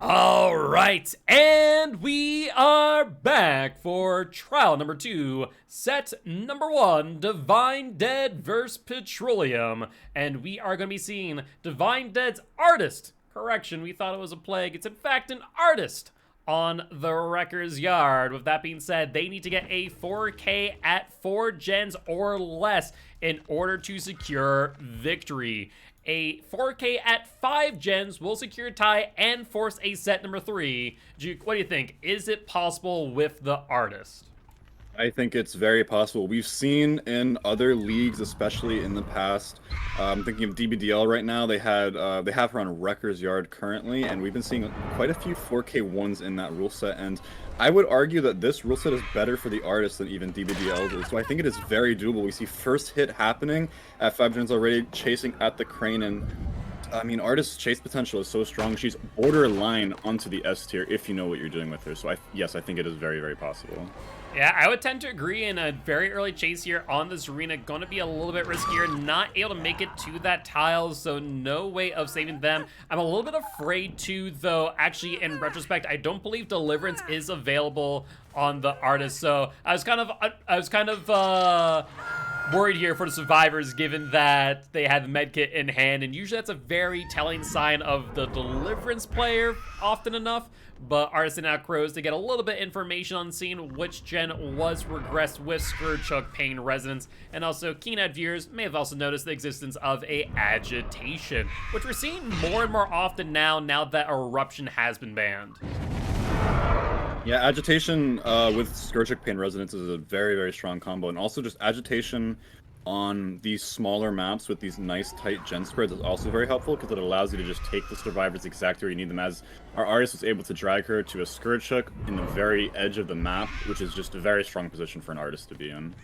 All right, and we are back for trial number 2, set number 1, Divine Dead vs. Petroleum. And we are going to be seeing Divine Dead's artist. Correction, we thought it was a plague. It's in fact an artist on the Wrecker's Yard. With that being said, they need to get a 4K at 4 gens or less in order to secure victory. A 4K at 5 gens will secure tie and force a set number 3. Juke, what do you think? Is it possible with the artist? I think it's very possible. We've seen in other leagues, especially in the past. I'm thinking of DBDL right now. They have her on Wrecker's Yard currently, and we've been seeing quite a few 4K ones in that rule set. And I would argue that this rule set is better for the artist than even DBDL is. So I think it is very doable. We see first hit happening at 5 gens already, chasing at the crane, and I mean, artist's chase potential is so strong. She's borderline onto the S tier if you know what you're doing with her. So yes, I think it is very, very possible. Yeah, I would tend to agree. In a very early chase here on this arena, going to be a little bit riskier, not able to make it to that tile, so no way of saving them. I'm a little bit afraid too, though, actually, in retrospect, I don't believe Deliverance is available on the artist, so I was kind of worried here for the survivors, given that they had the medkit in hand, and usually that's a very telling sign of the Deliverance player often enough. But Artist and out Crows to get a little bit information on seeing which gen was regressed with Scourge Hook Pain Resonance, and also keen-eyed viewers may have also noticed the existence of a agitation, which we're seeing more and more often now that Eruption has been banned. Yeah, agitation with Scourge Hook Pain Resonance is a very, very strong combo, and also just agitation on these smaller maps with these nice tight gen spreads is also very helpful because it allows you to just take the survivors exactly where you need them, as our artist was able to drag her to a Scourge Hook in the very edge of the map, which is just a very strong position for an artist to be in.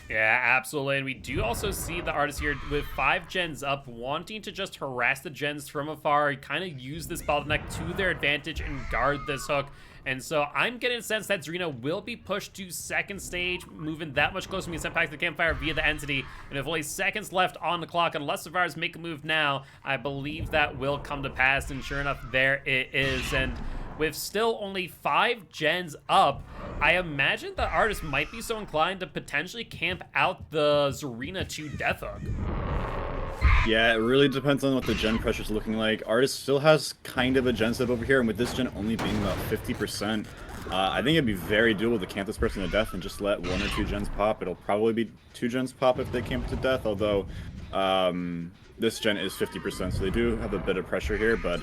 Yeah, absolutely. And we do also see the artist here with 5 gens up, wanting to just harass the gens from afar, kind of use this bottleneck to their advantage and guard this hook. And so I'm getting a sense that Zarina will be pushed to second stage, moving that much closer to being sent back to the campfire via the entity. And with only seconds left on the clock, unless survivors make a move now, I believe that will come to pass. And sure enough, there it is. And with still only 5 gens up, I imagine the artist might be so inclined to potentially camp out the Zarina to Death Hook. Yeah, it really depends on what the gen pressure is looking like. Artist still has kind of a gen step over here, and with this gen only being about 50%, I think it'd be very doable to camp this person to death and just let 1 or 2 gens pop. It'll probably be 2 gens pop if they camp to death, although this gen is 50%, so they do have a bit of pressure here. But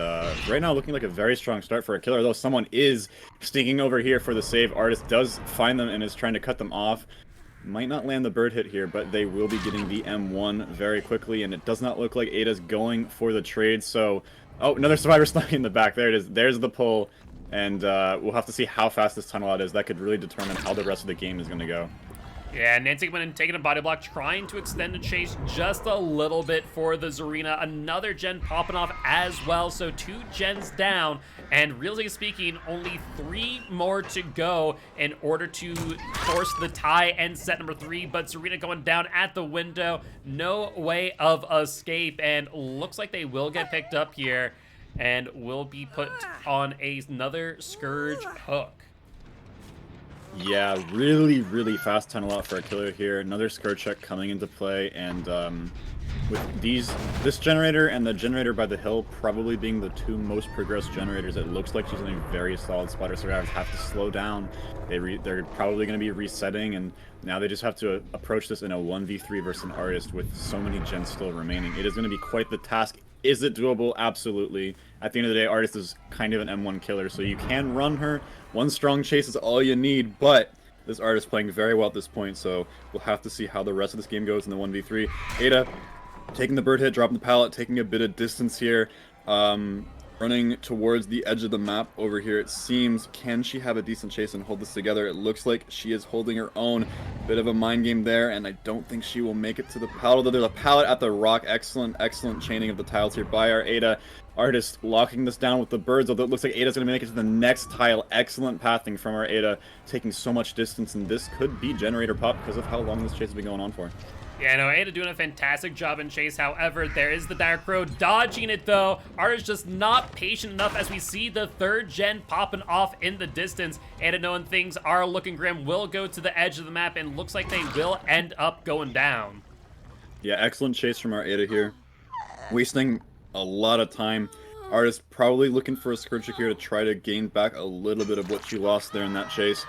right now, looking like a very strong start for a killer, though someone is sneaking over here for the save. Artist does find them and is trying to cut them off. Might not land the bird hit here, but they will be getting the M1 very quickly, and it does not look like Ada's going for the trade, so... Oh, another survivor snuck in the back. There it is. There's the pull, and we'll have to see how fast this tunnel out is. That could really determine how the rest of the game is going to go. Yeah, Nancy went and taking a body block, trying to extend the chase just a little bit for the Zarina. Another gen popping off as well, so 2 gens down. And really speaking, only 3 more to go in order to force the tie and set number 3. But Zarina going down at the window. No way of escape. And looks like they will get picked up here and will be put on another Scourge Hook. Yeah, really, really fast tunnel out for a killer here. Another Scourge Hook coming into play, and with this generator and the generator by the hill probably being the 2 most progressed generators, it looks like she's in a very solid spot. Her survivors have to slow down. They're probably going to be resetting, and now they just have to approach this in a 1v3 versus an artist with so many gens still remaining. It is going to be quite the task. Is it doable? Absolutely. At the end of the day, artist is kind of an M1 killer, so you can run her. 1 strong chase is all you need, but this artist playing very well at this point, so we'll have to see how the rest of this game goes in the 1v3. Ada taking the bird hit, dropping the pallet, taking a bit of distance here, running towards the edge of the map over here. It seems, can she have a decent chase and hold this together? It looks like she is holding her own. Bit of a mind game there, and I don't think she will make it to the pallet, although there's a pallet at the rock. Excellent, excellent chaining of the tiles here by our Ada. Artist locking this down with the birds, although it looks like Ada's going to make it to the next tile. Excellent pathing from our Ada, taking so much distance, and this could be generator pop because of how long this chase has been going on for. Yeah, no, Ada doing a fantastic job in chase. However, there is the Dire Crow dodging it, though. Arta's just not patient enough as we see the 3rd gen popping off in the distance. Ada, knowing things are looking grim, will go to the edge of the map, and looks like they will end up going down. Yeah, excellent chase from our Ada here. Wasting a lot of time. Arta's probably looking for a Scourge here to try to gain back a little bit of what she lost there in that chase.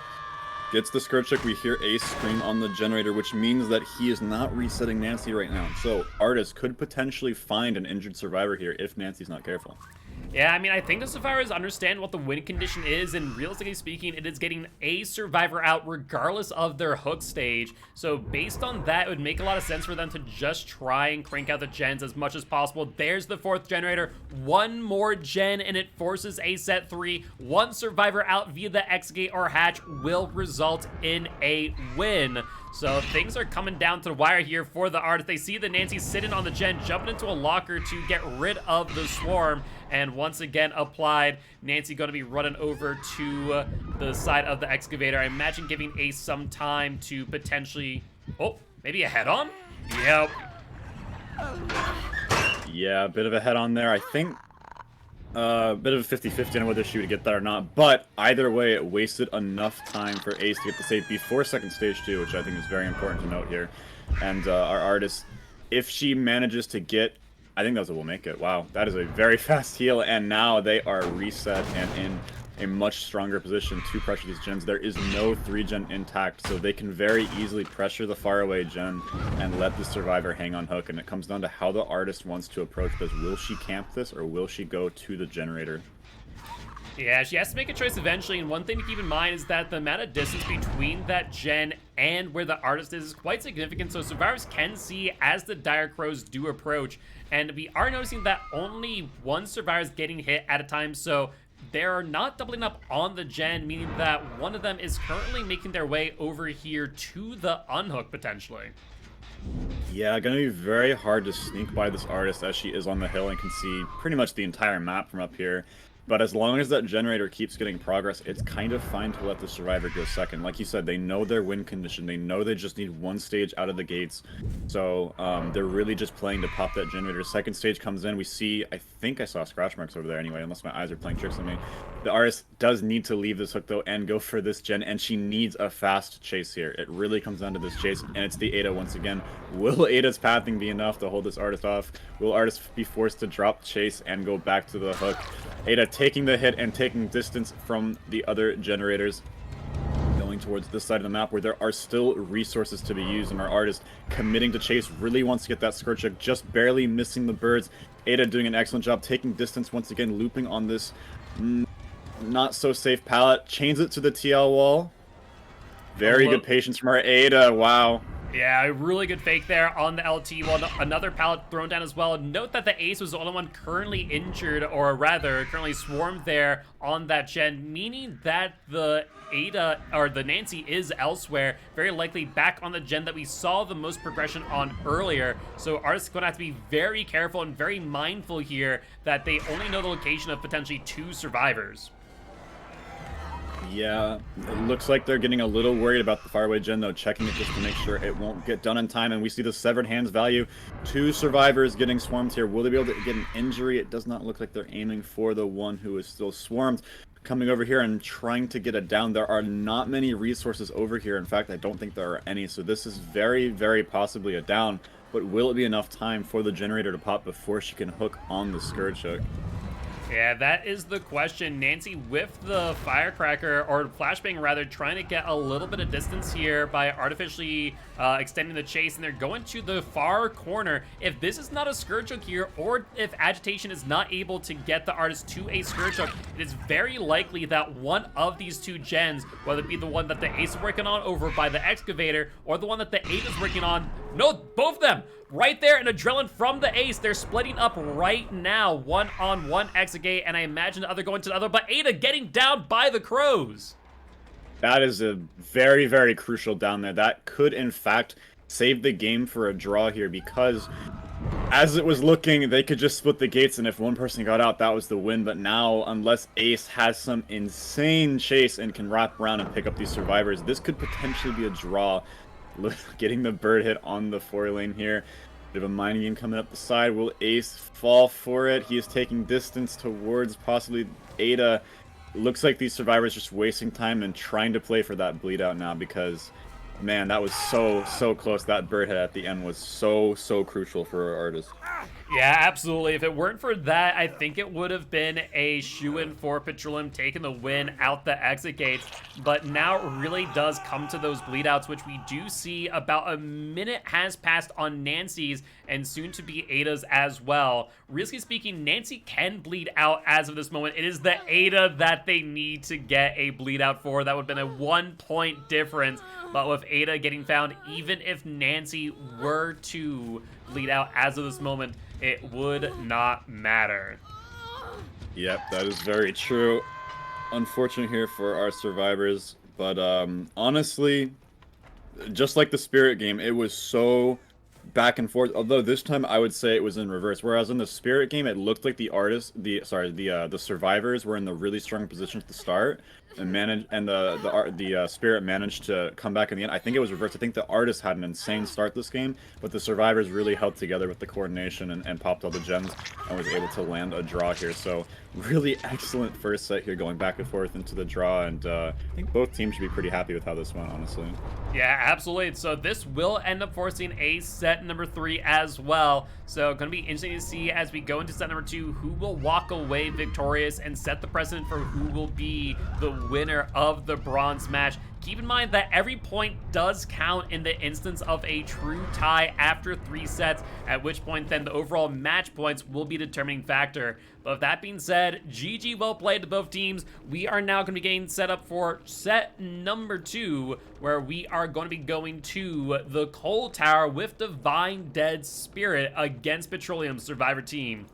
Gets the Scourge Check, we hear Ace scream on the generator, which means that he is not resetting Nancy right now. So Artis could potentially find an injured survivor here if Nancy's not careful. Yeah, I mean, I think the survivors understand what the win condition is, and realistically speaking, it is getting a survivor out regardless of their hook stage. So based on that, it would make a lot of sense for them to just try and crank out the gens as much as possible. There's the 4th generator, 1 more gen, and it forces a set 3. 1 survivor out via the X gate or hatch will result in a win. So things are coming down to the wire here for the Artist. They see the Nancy sitting on the gen, jumping into a locker to get rid of the swarm. And once again applied, Nancy going to be running over to the side of the excavator. I imagine giving Ace some time to potentially, oh, maybe a head-on? Yep. Yeah, a bit of a head-on there. I think a bit of a 50-50 on whether she would get that or not. But either way, it wasted enough time for Ace to get the save before second stage 2, which I think is very important to note here. And our Artist, if she manages to get, I think that's what will make it. Wow, that is a very fast heal, and now they are reset and in a much stronger position to pressure these gens. There is no 3-gen intact, so they can very easily pressure the faraway gen and let the survivor hang on hook, and it comes down to how the Artist wants to approach this. Will she camp this, or will she go to the generator? Yeah, she has to make a choice eventually, and one thing to keep in mind is that the amount of distance between that gen and where the Artist is quite significant, so survivors can see as the Dire Crows do approach, and we are noticing that only 1 survivor is getting hit at a time, so they're not doubling up on the gen, meaning that one of them is currently making their way over here to the unhook, potentially. Yeah, gonna be very hard to sneak by this Artist as she is on the hill and can see pretty much the entire map from up here. But as long as that generator keeps getting progress, it's kind of fine to let the survivor go second. Like you said, they know their win condition. They know they just need 1 stage out of the gates. So they're really just playing to pop that generator. Second stage comes in. We see, I think I saw scratch marks over there anyway, unless my eyes are playing tricks on me. The Artist does need to leave this hook, though, and go for this gen, and she needs a fast chase here. It really comes down to this chase, and it's the Ada once again. Will Ada's pathing be enough to hold this Artist off? Will Artist be forced to drop chase and go back to the hook? Ada taking the hit and taking distance from the other generators, going towards this side of the map where there are still resources to be used, and our Artist committing to chase, really wants to get that Scourge Check, just barely missing the birds. Ada doing an excellent job taking distance once again, looping on this not so safe pallet, chains it to the TL wall. Very good patience from our Ada. Wow. Yeah, a really good fake there on the LT, while another pallet thrown down as well. Note that the Ace was the only one currently injured, or rather, currently swarmed there on that gen, meaning that the Ada, or the Nancy, is elsewhere, very likely back on the gen that we saw the most progression on earlier. So Artist is going to have to be very careful and very mindful here that they only know the location of potentially 2 survivors. Yeah, it looks like they're getting a little worried about the faraway gen, though, checking it just to make sure it won't get done in time. And we see the severed hands value. 2 survivors getting swarmed here. Will they be able to get an injury? It does not look like they're aiming for the one who is still swarmed. Coming over here and trying to get it down. There are not many resources over here. In fact, I don't think there are any. So this is very, very possibly a down. But will it be enough time for the generator to pop before she can hook on the Scourge hook? Yeah, that is the question. Nancy with the firecracker, or flashbang rather, trying to get a little bit of distance here by artificially extending the chase, and they're going to the far corner. If this is not a Scourge hook here, or if Agitation is not able to get the Artist to a Scourge hook, it is very likely that one of these 2 gens, whether it be the one that the Ace is working on over by the excavator, or the one that the Ada is working on, no, both of them! Right there, an adrenaline from the Ace. They're splitting up right now. 1 on 1 exegate, and I imagine the other going to the other, but Ada getting down by the Crows. That is a very, very crucial down there. That could, in fact, save the game for a draw here, because as it was looking, they could just split the gates, and if one person got out, that was the win. But now, unless Ace has some insane chase and can wrap around and pick up these survivors, this could potentially be a draw. getting the bird hit on the 4 lane here. Bit of a mind game coming up the side. Will Ace fall for it? He is taking distance towards possibly Ada. Looks like these survivors just wasting time and trying to play for that bleed out now because, man, that was so close. That bird hit at the end was so crucial for our artist. Yeah, absolutely. If it weren't for that, I think it would have been a shoo-in for Petroleum taking the win out the exit gates. But now it really does come to those bleed outs, which we do see about a minute has passed on Nancy's and soon to be Ada's as well. Realistically speaking, Nancy can bleed out as of this moment. It is the Ada that they need to get a bleed out for. That would have been a 1-point difference. But with Ada getting found, even if Nancy were to bleed out as of this moment, it would not matter. Yep, that is very true. Unfortunate here for our survivors, but honestly, just like the Spirit game, it was so back and forth. Although this time I would say it was in reverse. Whereas in the Spirit game, it looked like the survivors were in the really strong position at the start, and the Spirit managed to come back in the end. I think it was reversed. I think the artist had an insane start this game, but the survivors really held together with the coordination and popped all the gems and was able to land a draw here. So really excellent first set here, going back and forth into the draw, and I think both teams should be pretty happy with how this went, honestly. Yeah, absolutely. So this will end up forcing a set number 3 as well. So going to be interesting to see as we go into set number 2 who will walk away victorious and set the precedent for who will be the winner of the bronze match. Keep in mind that every point does count in the instance of a true tie after 3 sets, at which point then the overall match points will be a determining factor. But with that being said, GG well played to both teams. We are now going to be getting set up for set number 2, where we are going to be going to the Coal Tower with Divine Dead Spirit against Petroleum Survivor Team.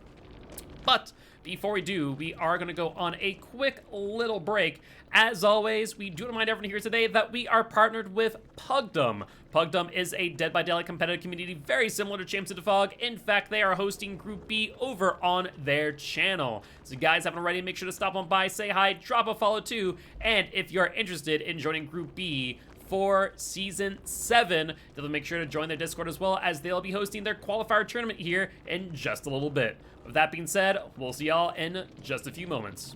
But before we do, we are going to go on a quick little break. As always, we do remind everyone here today that we are partnered with Pugdom. Pugdom is a Dead by Daylight competitive community very similar to Champs of the Fog. In fact, they are hosting Group B over on their channel. So guys, haven't already, make sure to stop on by, say hi, drop a follow too. And if you're interested in joining Group B for Season 7, they'll make sure to join their Discord as well, as they'll be hosting their qualifier tournament here in just a little bit. With that being said, we'll see y'all in just a few moments.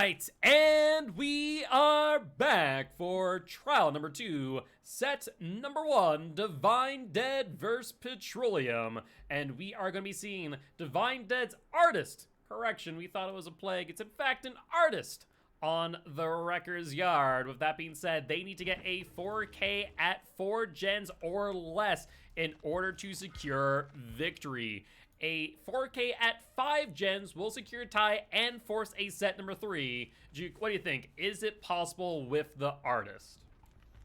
right, and we are back for trial number 2, set number 1, Divine Dead vs. Petroleum. And we are going to be seeing Divine Dead's artist. Correction, we thought it was a plague. It's in fact an artist on the Wrecker's Yard. With that being said, they need to get a 4K at 4 gens or less in order to secure victory. A 4K at 5 gens will secure a tie and force a set number 3. Juke, what do you think? Is it possible with the artist?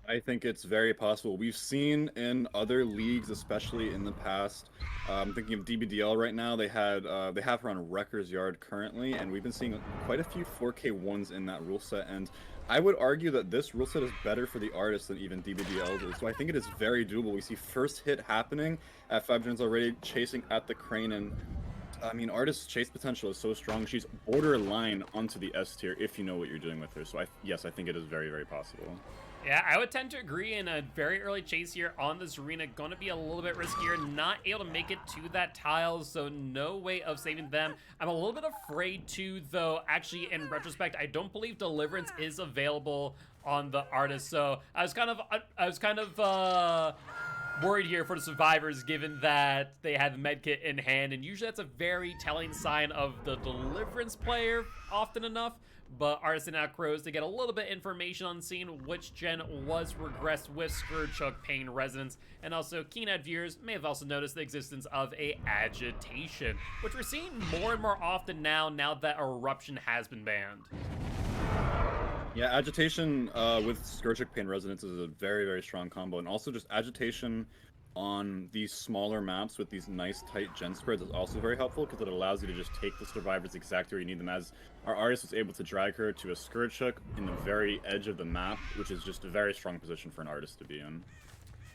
I think it's very possible. We've seen in other leagues, especially in the past. I'm thinking of DBDL right now. They have her on Wrecker's Yard currently, and we've been seeing quite a few 4K ones in that rule set. And I would argue that this rule set is better for the artist than even DBDL is. So I think it is very doable. We see first hit happening at 5 gens already, chasing at the crane, and I mean, artist's chase potential is so strong. She's borderline onto the S tier if you know what you're doing with her. So yes, I think it is very, very possible. Yeah, I would tend to agree. In a very early chase here on this arena, going to be a little bit riskier, not able to make it to that tile, so no way of saving them. I'm a little bit afraid too, though, actually, in retrospect, I don't believe Deliverance is available on the artist, so I was kind of worried here for the survivors, given that they had the medkit in hand, and usually that's a very telling sign of the Deliverance player often enough. But Artisan now crows to get a little bit information on seeing which gen was regressed with Scourge Hook Pain Resonance, and also keen-eyed viewers may have also noticed the existence of a agitation, which we're seeing more and more often now that Eruption has been banned. Yeah, agitation with Scourge Hook Pain Resonance is a very, very strong combo, and also just agitation on these smaller maps with these nice tight gen spreads is also very helpful because it allows you to just take the survivors exactly where you need them, as our artist was able to drag her to a Scourge Hook in the very edge of the map, which is just a very strong position for an artist to be in.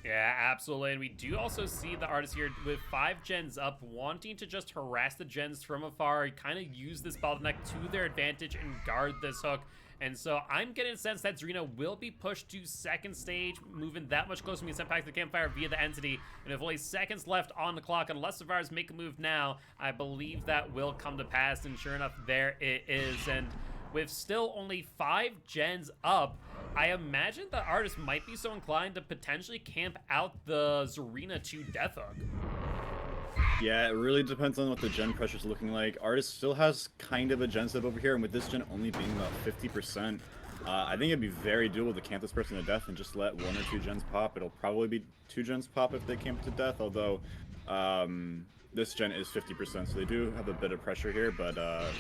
Yeah, absolutely. And we do also see the artist here with 5 gens up, wanting to just harass the gens from afar, kind of use this bottleneck to their advantage and guard this hook. And so I'm getting a sense that Zarina will be pushed to second stage, moving that much closer to being sent back to the campfire via the entity. And with only seconds left on the clock, unless survivors make a move now, I believe that will come to pass. And sure enough, there it is. And with still only 5 gens up, I imagine the artist might be so inclined to potentially camp out the Zarina to Death Hook. Yeah, it really depends on what the gen pressure is looking like. Artist still has kind of a gen step over here, and with this gen only being about 50%, I think it'd be very doable to camp this person to death and just let 1 or 2 gens pop. It'll probably be 2 gens pop if they camp to death, although this gen is 50%, so they do have a bit of pressure here. But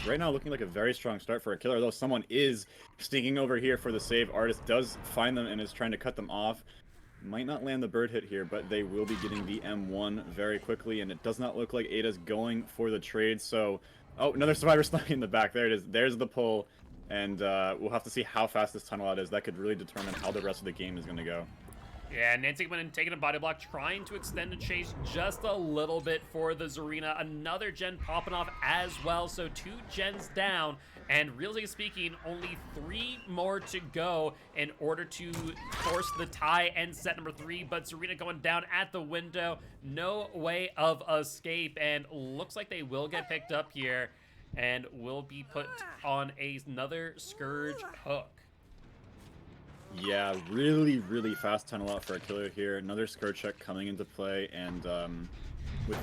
right now, looking like a very strong start for a killer, though someone is sneaking over here for the save. Artist does find them and is trying to cut them off. Might not land the bird hit here, but they will be getting the M1 very quickly, and it does not look like Ada's going for the trade, so... Oh, another survivor snuck in the back. There it is. There's the pull, and we'll have to see how fast this tunnel out is. That could really determine how the rest of the game is going to go. Yeah, Nancy went and taking a body block, trying to extend the chase just a little bit for the Zarina. Another gen popping off as well, so 2 gens down, and really speaking, only 3 more to go in order to force the tie and set number 3, but Zarina going down at the window. No way of escape, and looks like they will get picked up here and will be put on another Scourge Hook. Yeah, really, really fast tunnel out for a killer here. Another Scourge Check coming into play, and with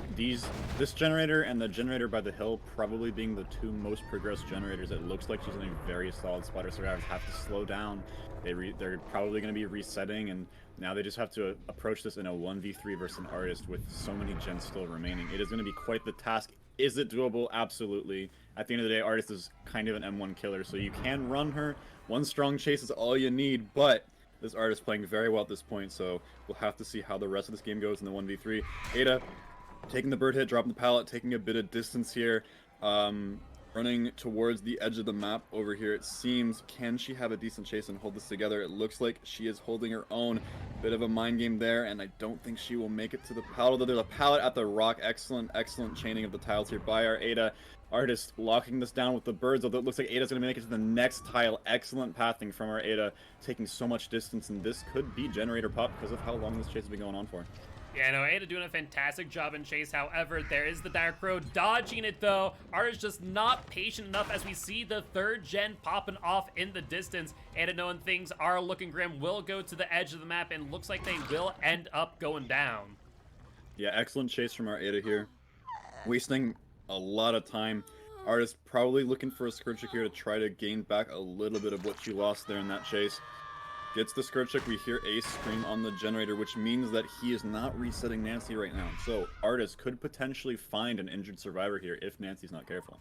this generator and the generator by the hill probably being the 2 most progressed generators, it looks like she's in a very solid spot. Her survivors have to slow down. They're probably going to be resetting, and now they just have to approach this in a 1v3 versus an artist with so many gens still remaining. It is going to be quite the task. Is it doable? Absolutely. At the end of the day, artist is kind of an M1 killer, so you can run her. 1 strong chase is all you need, but this artist playing very well at this point, so we'll have to see how the rest of this game goes in the 1v3. Ada taking the bird hit, dropping the pallet, taking a bit of distance here. Running towards the edge of the map over here, it seems. Can she have a decent chase and hold this together? It looks like she is holding her own. Bit of a mind game there, and I don't think she will make it to the pallet, although there's a pallet at the rock. Excellent, excellent chaining of the tiles here by our Ada. Artist locking this down with the birds, although it looks like Ada's going to make it to the next tile. Excellent pathing from our Ada, taking so much distance, and this could be generator pop because of how long this chase has been going on for. Yeah, no, Ada doing a fantastic job in chase. However, there is the Dire Crow dodging it, though. Artist just not patient enough as we see the 3rd gen popping off in the distance. Ada, knowing things are looking grim, will go to the edge of the map, and looks like they will end up going down. Yeah, excellent chase from our Ada here. Wasting a lot of time. Artist probably looking for a Scourge here to try to gain back a little bit of what she lost there in that chase. Gets the Scourge. We hear Ace scream on the generator, which means that he is not resetting Nancy right now. So Artist could potentially find an injured survivor here if Nancy's not careful.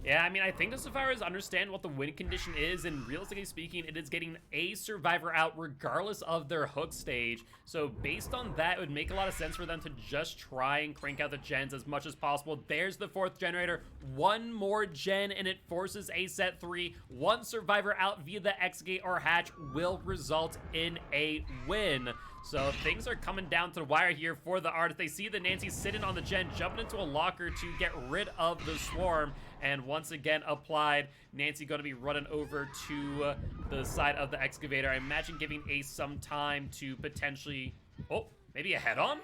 Yeah, I mean, I think the survivors understand what the win condition is, and realistically speaking, it is getting a survivor out regardless of their hook stage. So based on that, it would make a lot of sense for them to just try and crank out the gens as much as possible. There's the 4th generator. One more gen, and it forces a set 3. One survivor out via the X gate or hatch will result in a win. So things are coming down to the wire here for the Artist. They see the Nancy sitting on the gen, jumping into a locker to get rid of the swarm. And once again applied, Nancy going to be running over to the side of the excavator. I imagine giving Ace some time to potentially... Oh, maybe a head-on?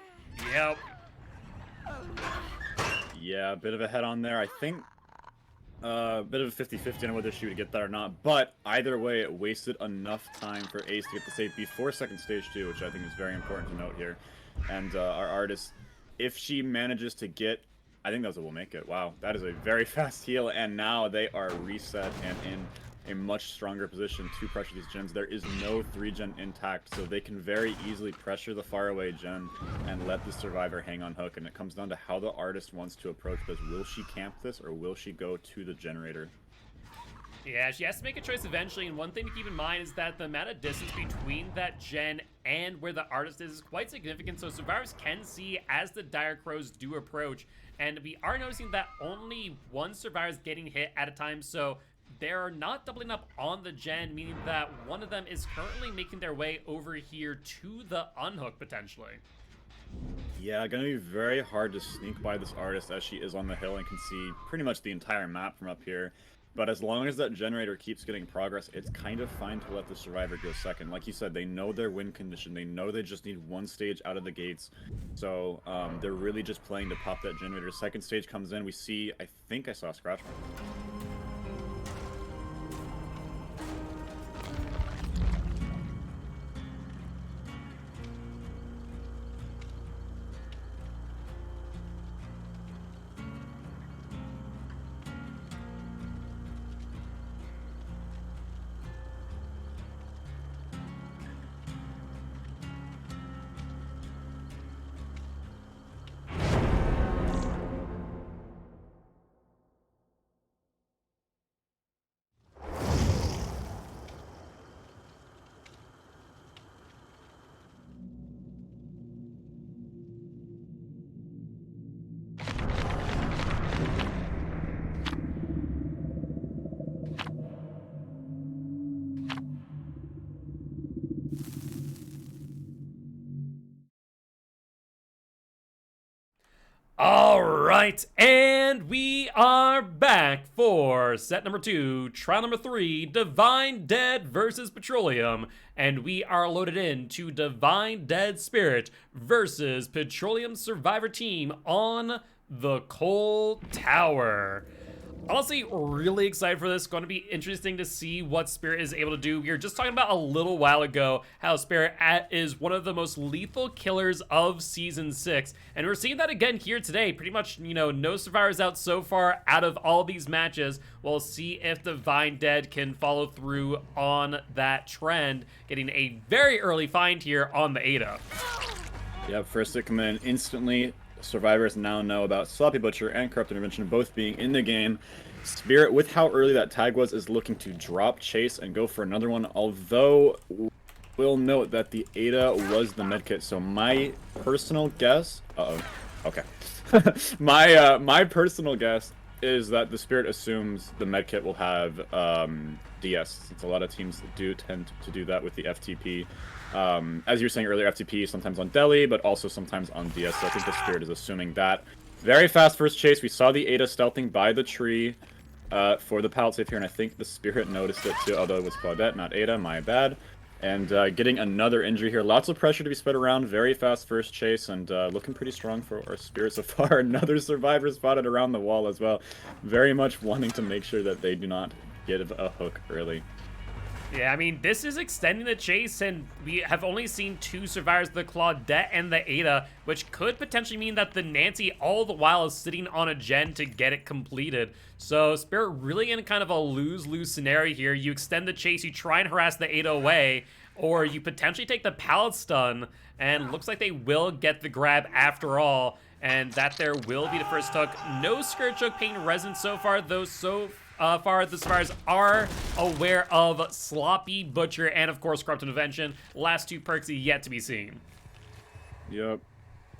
Yep. Yeah, a bit of a head-on there. I think a bit of a 50-50 on whether she would get that or not. But either way, it wasted enough time for Ace to get the save before second stage 2, which I think is very important to note here. And our Artist, if she manages to get... I think that's what will make it. Wow, that is a very fast heal, and now they are reset and in a much stronger position to pressure these gens. There is no 3-gen intact, so they can very easily pressure the faraway gen and let the survivor hang on hook, and it comes down to how the Artist wants to approach this. Will she camp this, or will she go to the generator? Yeah, she has to make a choice eventually, and one thing to keep in mind is that the amount of distance between that gen and where the Artist is quite significant, so survivors can see as the Dire Crows do approach. And we are noticing that only one survivor is getting hit at a time, so they're not doubling up on the gen, meaning that one of them is currently making their way over here to the unhook, potentially. Yeah, gonna be very hard to sneak by this Artist as she is on the hill and can see pretty much the entire map from up here. But as long as that generator keeps getting progress, it's kind of fine to let the survivor go second. Like you said, they know their win condition. They know they just need one stage out of the gates. So they're really just playing to pop that generator. Second stage comes in. We see, I think I saw a scratch mark. All right, and we are back for set number 2, trial number 3, Divine Dead versus Petroleum, and we are loaded in to Divine Dead Spirit versus Petroleum Survivor Team on the Coal Tower. Honestly, really excited for this. Going to be interesting to see what Spirit is able to do. We were just talking about a little while ago how Spirit is one of the most lethal killers of Season 6. And we're seeing that again here today. Pretty much, you know, no survivors out so far out of all these matches. We'll see if Divine Dead can follow through on that trend. Getting a very early find here on the Ada. Yeah, first to come in instantly. Survivors now know about Sloppy Butcher and Corrupt Intervention both being in the game. Spirit, with how early that tag was, is looking to drop Chase and go for another one, although we'll note that the Ada was the medkit, so my personal guess... okay. my personal guess is that the Spirit assumes the medkit will have DS, since a lot of teams do tend to do that with the FTP. As you were saying earlier, FTP sometimes on Deli, but also sometimes on DS, so I think the Spirit is assuming that. Very fast first chase. We saw the Ada stealthing by the tree for the pallet safe here, and I think the Spirit noticed it too, although it was Claudette, not Ada, my bad. And getting another injury here. Lots of pressure to be spread around. Very fast first chase, and looking pretty strong for our Spirit so far. Another survivor spotted around the wall as well. Very much wanting to make sure that they do not get a hook early. Yeah, I mean, this is extending the chase, and we have only seen 2 survivors, the Claudette and the Ada, which could potentially mean that the Nancy all the while is sitting on a gen to get it completed. So Spirit really in kind of a lose-lose scenario here. You extend the chase, you try and harass the Ada away, or you potentially take the pallet stun, and looks like they will get the grab after all, and that there will be the first hook. No Scourge Hook paying resin so far, though so far the survivors are aware of Sloppy Butcher and of course Corrupt Intervention. Last 2 perks yet to be seen. Yep.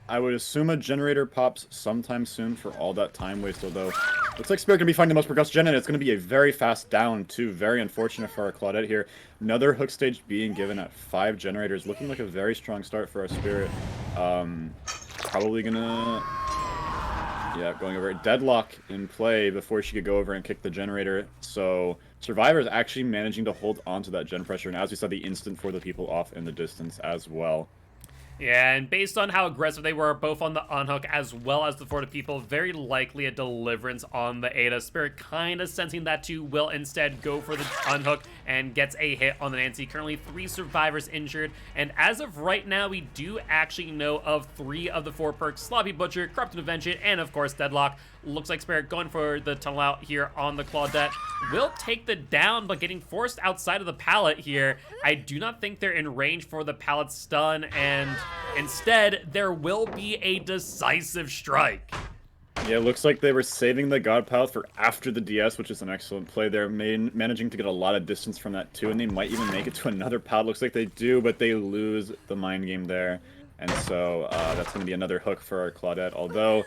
I would assume a generator pops sometime soon for all that time waste, although looks like Spirit gonna be finding the most progressed gen, and it's gonna be a very fast down too. Very unfortunate for our Claudette here. Another hook stage being given at 5 generators, looking like a very strong start for our Spirit. Probably gonna, yeah, going over. Deadlock in play before she could go over and kick the generator. So Survivor is actually managing to hold onto that gen pressure, and as we saw, the instant for the people off in the distance as well. Yeah, and based on how aggressive they were, both on the unhook as well as the 40 people, very likely a deliverance on the Ada. Spirit kind of sensing that too, will instead go for the unhook and gets a hit on the Nancy. Currently 3 survivors injured, and as of right now, we do actually know of 3 of the 4 perks: Sloppy Butcher, Corrupt Intervention, and of course Deadlock. Looks like Spirit going for the tunnel out here on the Claudette. Will take the down, but getting forced outside of the pallet here. I do not think they're in range for the pallet stun, and instead, there will be a decisive strike. Yeah, it looks like they were saving the God Pallet for after the DS, which is an excellent play. They're managing to get a lot of distance from that too, and they might even make it to another pallet. Looks like they do, but they lose the mind game there. And so that's going to be another hook for our Claudette, although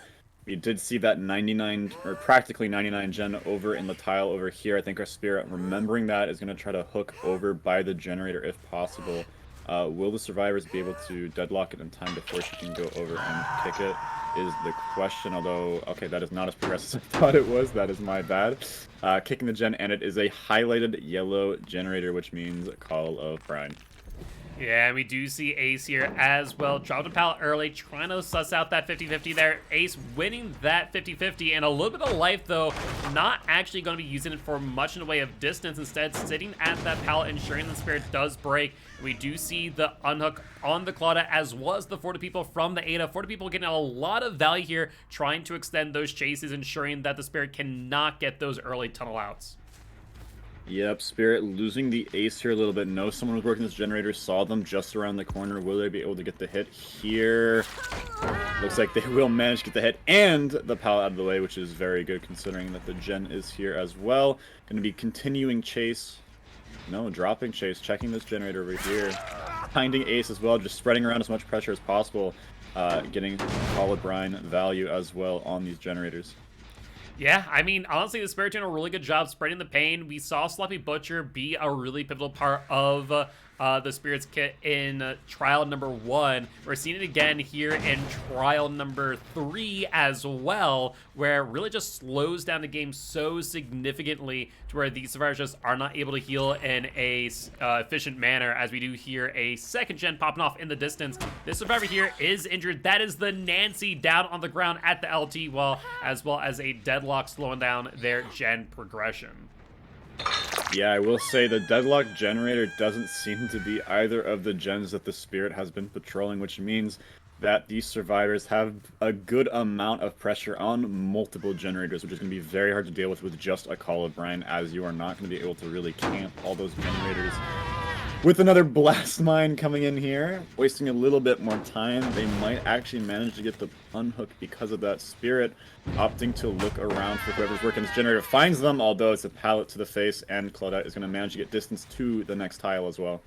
we did see that 99, or practically 99 gen over in the tile over here. I think our Spirit, remembering that, is going to try to hook over by the generator if possible. Will the survivors be able to deadlock it in time before she can go over and kick it is the question, although, okay, that is not as progressive as I thought it was. That is my bad. Kicking the gen, and it is a highlighted yellow generator, which means Call of Brine. Yeah, and we do see Ace here as well. Dropped a pallet early, trying to suss out that 50-50 there. Ace winning that 50-50, and a little bit of life, though. Not actually going to be using it for much in the way of distance. Instead, sitting at that pallet, ensuring the Spirit does break. We do see the unhook on the Claudia, as well as the 40 people from the Ada. 40 people getting a lot of value here, trying to extend those chases, ensuring that the Spirit cannot get those early tunnel outs. Yep, Spirit losing the Ace here a little bit. Know someone was working this generator, saw them just around the corner. Will they be able to get the hit here? Looks like they will manage to get the hit and the pallet out of the way, which is very good considering that the gen is here as well. Going to be continuing chase. No, dropping chase, checking this generator over here. Finding Ace as well, just spreading around as much pressure as possible. Getting Call of Brine value as well on these generators. Yeah, I mean, honestly, the Spirit doing a really good job spreading the pain. We saw Sloppy Butcher be a really pivotal part of the Spirit's kit in trial number 1. We're seeing it again here in trial number 3 as well, where it really just slows down the game so significantly to where these survivors just are not able to heal in a efficient manner, as we do hear a second gen popping off in the distance. This survivor here is injured. That is the Nancy down on the ground at the LT wall, as well as a Deadlock slowing down their gen progression. Yeah, I will say the Deadlock generator doesn't seem to be either of the gens that the Spirit has been patrolling, which means that these survivors have a good amount of pressure on multiple generators, which is going to be very hard to deal with just a Call of Brine, as you are not going to be able to really camp all those generators. With another blast mine coming in here, wasting a little bit more time, they might actually manage to get the unhook because of that. Spirit opting to look around for whoever's working this generator, finds them, although it's a pallet to the face, and Claudette is going to manage to get distance to the next tile as well.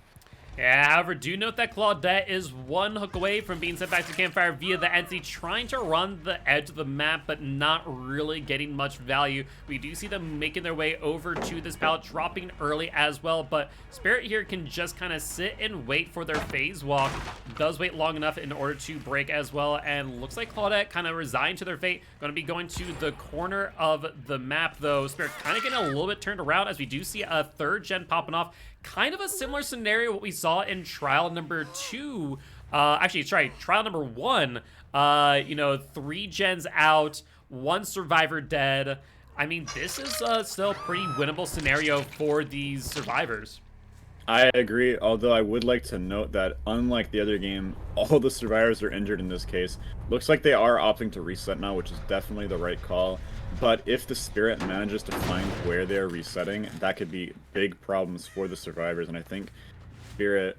Yeah, however, do note that Claudette is 1 hook away from being sent back to campfire via the NC, trying to run the edge of the map, but not really getting much value. We do see them making their way over to this pallet, dropping early as well, but Spirit here can just kind of sit and wait for their phase walk. Does wait long enough in order to break as well, and looks like Claudette kind of resigned to their fate. Going to be going to the corner of the map, though. Spirit kind of getting a little bit turned around, as we do see a 3rd gen popping off, kind of a similar scenario what we saw in trial number 2. Actually, sorry, trial number 1. You know, 3 gens out, 1 survivor dead. I mean, this is still a pretty winnable scenario for these survivors. I agree, although I would like to note that unlike the other game, all the survivors are injured in this case. Looks like they are opting to reset now, which is definitely the right call. But if the Spirit manages to find where they're resetting, that could be big problems for the survivors. And I think Spirit,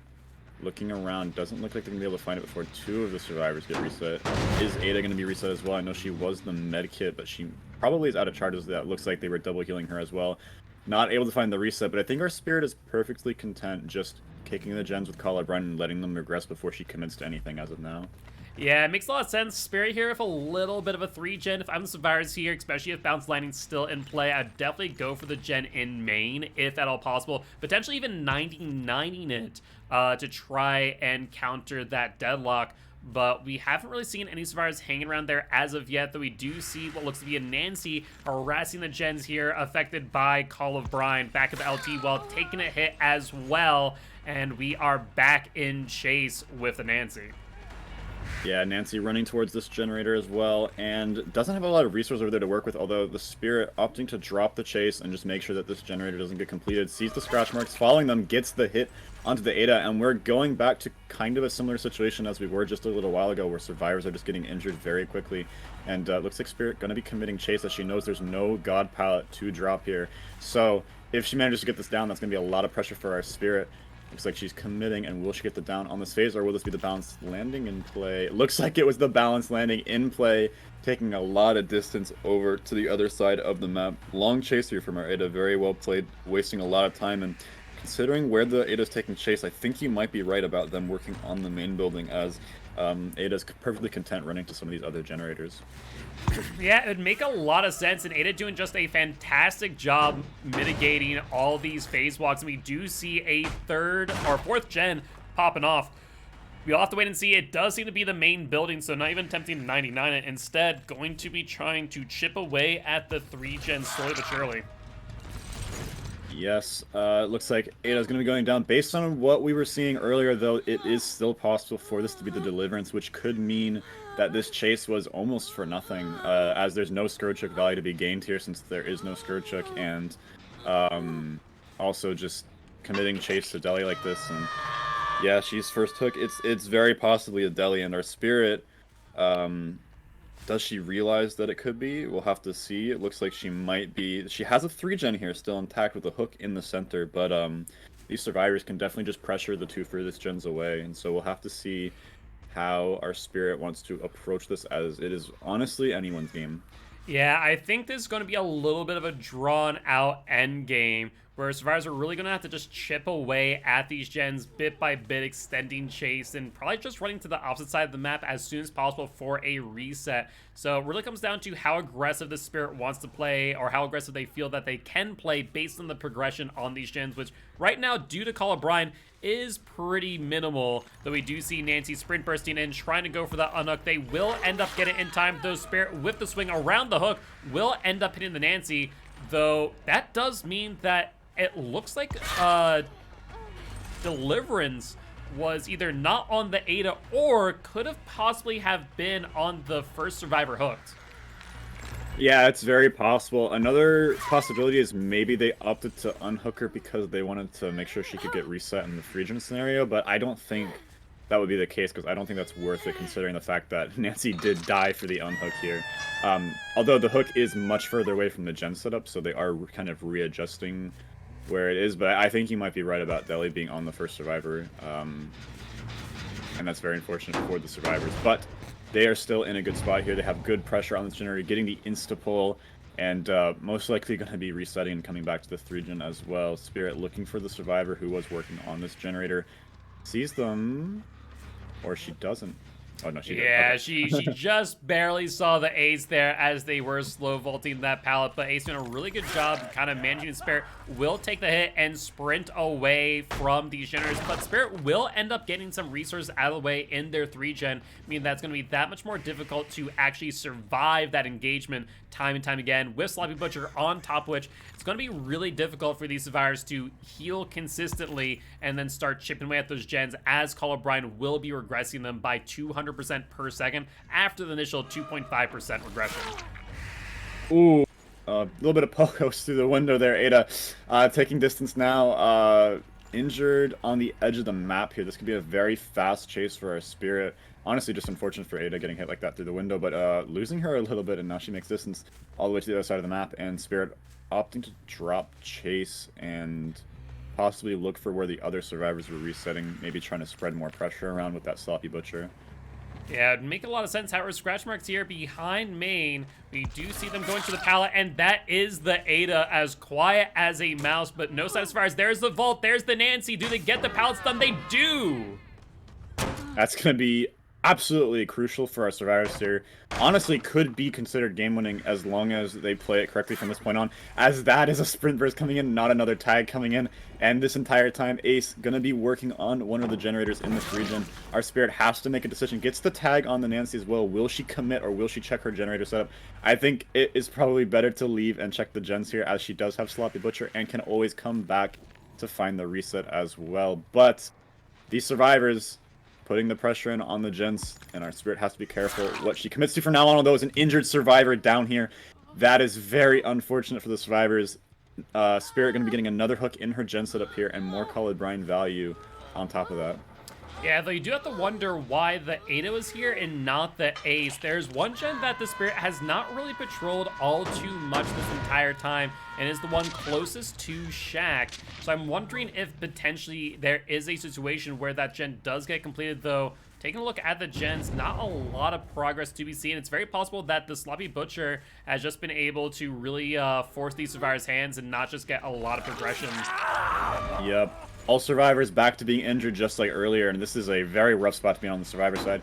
looking around, doesn't look like they're going to be able to find it before 2 of the survivors get reset. Is Ada going to be reset as well? I know she was the med kit, but she probably is out of charges. That looks like they were double healing her as well. Not able to find the reset, but I think our Spirit is perfectly content just kicking the gens with Call O'Brien and letting them regress before she commits to anything as of now. Yeah, it makes a lot of sense. Spirit here with a little bit of a 3-gen. If I'm the survivors here, especially if Bounce Landing's still in play, I'd definitely go for the gen in main, if at all possible. Potentially even 99ing it to try and counter that deadlock. But we haven't really seen any survivors hanging around there as of yet, though we do see what looks to be a Nancy harassing the gens here, affected by Call of Brine back at the LT while taking a hit as well. And we are back in chase with the Nancy. Yeah, Nancy running towards this generator as well, and doesn't have a lot of resources over there to work with, although the Spirit opting to drop the chase and just make sure that this generator doesn't get completed, sees the scratch marks, following them, gets the hit onto the Ada, and we're going back to kind of a similar situation as we were just a little while ago, where survivors are just getting injured very quickly, and looks like Spirit going to be committing chase as she knows there's no God pallet to drop here. So if she manages to get this down, that's going to be a lot of pressure for our Spirit. Looks like she's committing, and will she get the down on this phase, or will this be the balanced landing in play? It looks like it was the balanced landing in play, taking a lot of distance over to the other side of the map. Long chase here from our Ada, very well played, wasting a lot of time, and considering where the Ada's taking chase, I think you might be right about them working on the main building, as Ada's perfectly content running to some of these other generators. Yeah, it would make a lot of sense, and Ada doing just a fantastic job mitigating all these phase walks, and we do see a 3rd or 4th gen popping off. We'll have to wait and see. It does seem to be the main building, so not even attempting to 99 it. Instead, going to be trying to chip away at the 3-gen slowly but surely. Yes, it looks like Ada's going to be going down. Based on what we were seeing earlier, though, it is still possible for this to be the Deliverance, which could mean that this chase was almost for nothing, as there's no Scourge Hook value to be gained here since there is no Scourge Hook, and also just committing chase to Deli like this, and yeah, she's first hook. It's very possibly a Deli, and our Spirit, does she realize that it could be? We'll have to see. It looks like she might be. She has a 3-gen here still intact with a hook in the center, but these survivors can definitely just pressure the 2 furthest gens away, and so we'll have to see how our Spirit wants to approach this, as it is honestly anyone's game. Yeah, I think this is going to be a little bit of a drawn-out end game, where survivors are really going to have to just chip away at these gens bit by bit, extending chase, and probably just running to the opposite side of the map as soon as possible for a reset. So it really comes down to how aggressive the Spirit wants to play, or how aggressive they feel that they can play based on the progression on these gens, which right now, due to Call of Brine, is pretty minimal, though we do see Nancy sprint bursting in, trying to go for that unhook. They will end up getting it in time, though Spirit with the swing around the hook will end up hitting the Nancy, though that does mean that it looks like Deliverance was either not on the Ada or could have possibly have been on the first survivor hooked. Yeah, it's very possible. Another possibility is maybe they opted to unhook her because they wanted to make sure she could get reset in the 3-gen scenario, but I don't think that would be the case, because I don't think that's worth it considering the fact that Nancy did die for the unhook here. Although the hook is much further away from the gen setup, so they are kind of readjusting where it is, but I think you might be right about Deli being on the first survivor, and that's very unfortunate for the survivors, but they are still in a good spot here. They have good pressure on this generator, getting the insta-pull, and most likely going to be resetting and coming back to the 3-gen as well. Spirit looking for the survivor who was working on this generator. Sees them, or she doesn't. Oh no, she did. Yeah, Okay. she just barely saw the Ace there as they were slow vaulting that pallet, but Ace doing a really good job kind of managing the Spirit. Will take the hit and sprint away from these generators, but Spirit will end up getting some resources out of the way in their 3-gen, meaning that's going to be that much more difficult to actually survive that engagement time and time again with Sloppy Butcher on top, which it's going to be really difficult for these survivors to heal consistently and then start chipping away at those gens, as Call O'Brien will be regressing them by 200% per second after the initial 2.5% regression. Ooh, a little bit of pokos through the window there. Ada taking distance now. Injured on the edge of the map here. This could be a very fast chase for our Spirit. Honestly, just unfortunate for Ada getting hit like that through the window, but losing her a little bit, and now she makes distance all the way to the other side of the map, and Spirit opting to drop chase and possibly look for where the other survivors were resetting, maybe trying to spread more pressure around with that Sloppy Butcher. Yeah, it'd make a lot of sense. However, scratch marks here behind main. We do see them going to the pallet, and that is the Ada, as quiet as a mouse, but no sign of survivors. There's the vault, there's the Nancy. Do they get the pallets done? They do! That's going to be absolutely crucial for our survivors here. Honestly, could be considered game-winning as long as they play it correctly from this point on, as that is a sprint burst coming in, not another tag coming in. And this entire time, Ace going to be working on one of the generators in this region. Our Spirit has to make a decision. Gets the tag on the Nancy as well. Will she commit or will she check her generator setup? I think it is probably better to leave and check the gens here, as she does have Sloppy Butcher and can always come back to find the reset as well. But these survivors putting the pressure in on the gens, and our Spirit has to be careful what she commits to from now on, although it's an injured survivor down here. That is very unfortunate for the survivors. Spirit going to be getting another hook in her gen setup here, and more Call O'Brien value on top of that. Yeah, though you do have to wonder why the Ada was here and not the Ace. There's one gen that the Spirit has not really patrolled all too much this entire time, and is the one closest to Shack. So I'm wondering if potentially there is a situation where that gen does get completed, though. Taking a look at the gens, not a lot of progress to be seen. It's very possible that the Sloppy Butcher has just been able to really force these survivors' hands and not just get a lot of progression. Yep. All survivors back to being injured just like earlier, and this is a very rough spot to be on the survivor side.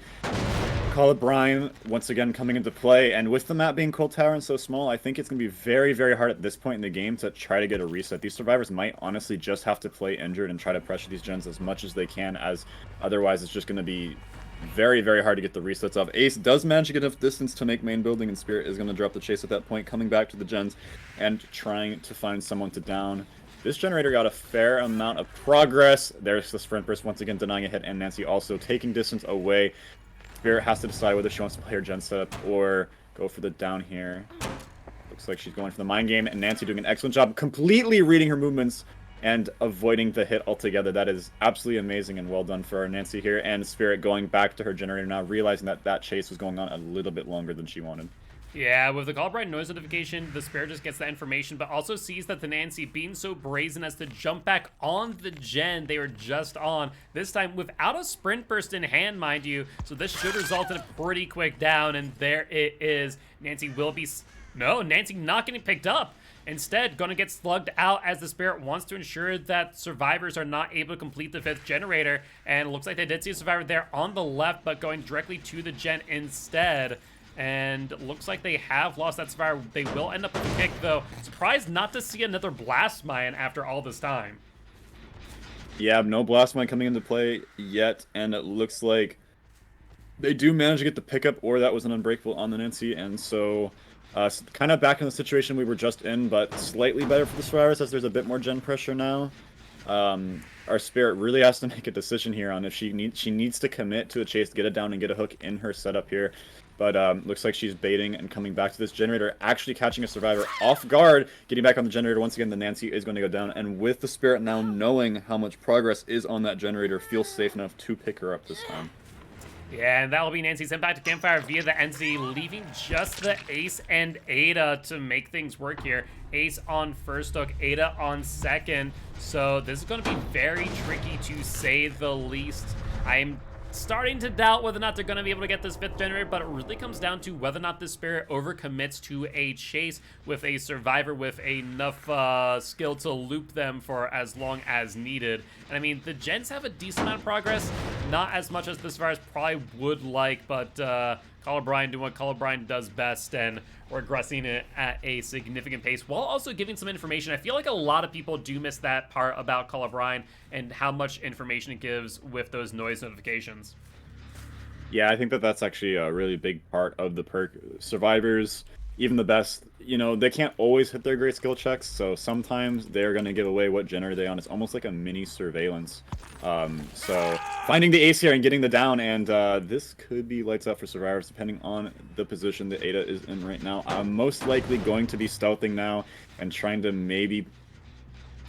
Call O'Brien once again coming into play, and with the map being Cold Tower and so small, I think it's going to be very, very hard at this point in the game to try to get a reset. These survivors might honestly just have to play injured and try to pressure these gens as much as they can, as otherwise it's just going to be very, very hard to get the resets off. Ace does manage to get enough distance to make main building, and Spirit is going to drop the chase at that point, coming back to the gens and trying to find someone to down. This generator got a fair amount of progress. There's the sprint burst once again denying a hit, and Nancy also taking distance away. Spirit has to decide whether she wants to play her gen setup or go for the down here. Looks like she's going for the mind game, and Nancy doing an excellent job completely reading her movements and avoiding the hit altogether. That is absolutely amazing and well done for our Nancy here. And Spirit going back to her generator now, realizing that that chase was going on a little bit longer than she wanted. Yeah, with the Call O'Brien noise notification, the Spirit just gets that information, but also sees that the Nancy, being so brazen as to jump back on the gen they were just on, this time without a sprint burst in hand, mind you, so this should result in a pretty quick down, and there it is. Nancy will be... No, Nancy not getting picked up. Instead, gonna get slugged out, as the Spirit wants to ensure that survivors are not able to complete the 5th generator, and it looks like they did see a survivor there on the left, but going directly to the gen instead. And looks like they have lost that survivor. They will end up with a kick, though. Surprised not to see another Blast Mine after all this time. Yeah, no Blast Mine coming into play yet, and it looks like they do manage to get the pickup, or that was an unbreakable on the Nancy, and so kind of back in the situation we were just in, but slightly better for the survivors as there's a bit more gen pressure now. Our Spirit really has to make a decision here on if she needs to commit to a chase to get it down and get a hook in her setup here. But looks like she's baiting and coming back to this generator, actually catching a survivor off guard, getting back on the generator. Once again, the Nancy is going to go down, and with the Spirit now knowing how much progress is on that generator, feels safe enough to pick her up this time. Yeah, and that'll be Nancy sent back to Campfire via the entity, leaving just the Ace and Ada to make things work here. Ace on first hook, Ada on second. So this is going to be very tricky to say the least. I'm starting to doubt whether or not they're going to be able to get this 5th generator, but it really comes down to whether or not this Spirit overcommits to a chase with a Survivor with enough skill to loop them for as long as needed. And I mean, the gens have a decent amount of progress, not as much as the Survivors probably would like, but Colorblind doing what Colorblind does best and regressing it at a significant pace while also giving some information. I feel like a lot of people do miss that part about Colorblind and how much information it gives with those noise notifications. Yeah, I think that that's actually a really big part of the perk. Survivors, even the best, you know, they can't always hit their great skill checks, so sometimes they're going to give away what gen are they on. It's almost like a mini surveillance. So finding the ace here and getting the down, and this could be lights out for Survivors depending on the position that Ada is in right now. I'm most likely going to be stealthing now and trying to maybe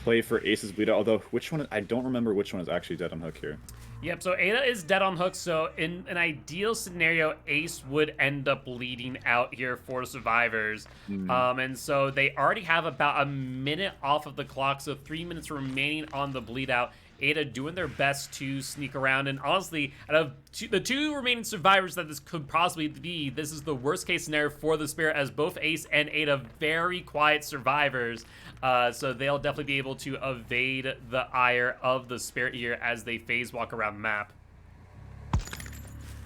play for Ace's bleed out, although which one, I don't remember which one is actually dead on hook here. Yep, so Ada is dead on hook, so in an ideal scenario, Ace would end up leading out here for Survivors. And so they already have about a minute off of the clock, so 3 minutes remaining on the bleed out. Ada doing their best to sneak around, and honestly, out of the two remaining Survivors that this could possibly be, this is the worst case scenario for the Spirit, as both Ace and Ada very quiet Survivors. So they'll definitely be able to evade the ire of the Spirit here as they phase walk around the map.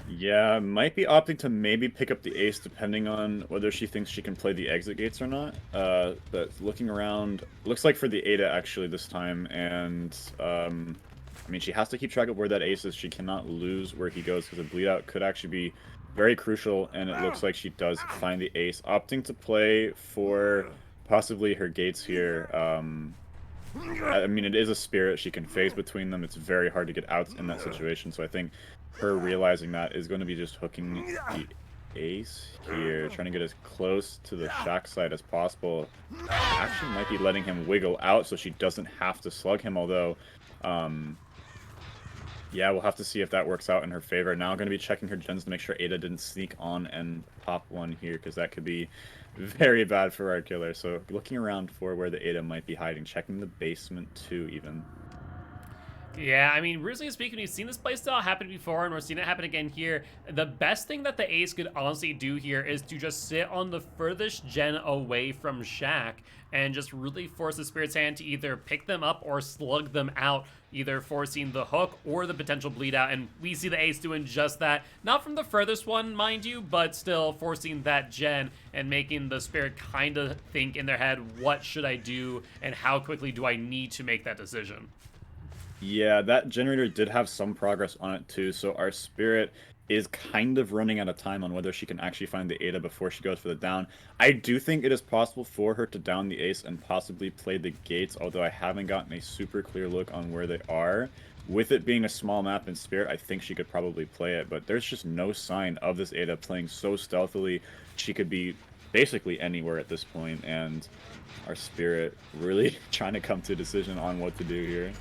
Yeah, might be opting to maybe pick up the ace depending on whether she thinks she can play the exit gates or not. But looking around, looks like for the Ada actually this time, and I mean, she has to keep track of where that ace is. She cannot lose where he goes because the bleed out could actually be very crucial, and it looks like she does find the ace, opting to play for possibly her gates here. I mean, it is a Spirit. She can phase between them. It's very hard to get out in that situation, so I think her realizing that is going to be just hooking the ace here, trying to get as close to the shack side as possible. Actually might be letting him wiggle out so she doesn't have to slug him, although yeah, we'll have to see if that works out in her favor. Now I'm going to be checking her gens to make sure Ada didn't sneak on and pop one here, because that could be very bad for our killer. So looking around for where the Ada might be hiding, checking the basement too even. Yeah, I mean, realistically speaking, we've seen this playstyle happen before, and we're seeing it happen again here. The best thing that the ace could honestly do here is to just sit on the furthest gen away from Shack and just really force the Spirit's hand to either pick them up or slug them out, either forcing the hook or the potential bleed out. And we see the ace doing just that. Not from the furthest one, mind you, but still forcing that gen and making the Spirit kind of think in their head, what should I do and how quickly do I need to make that decision? Yeah, that generator did have some progress on it too, so our Spirit is kind of running out of time on whether she can actually find the Ada before she goes for the down. I do think it is possible for her to down the ace and possibly play the gates, although I haven't gotten a super clear look on where they are. With it being a small map in Spirit, I think she could probably play it, but there's just no sign of this Ada playing so stealthily. She could be basically anywhere at this point, and our Spirit really trying to come to a decision on what to do here.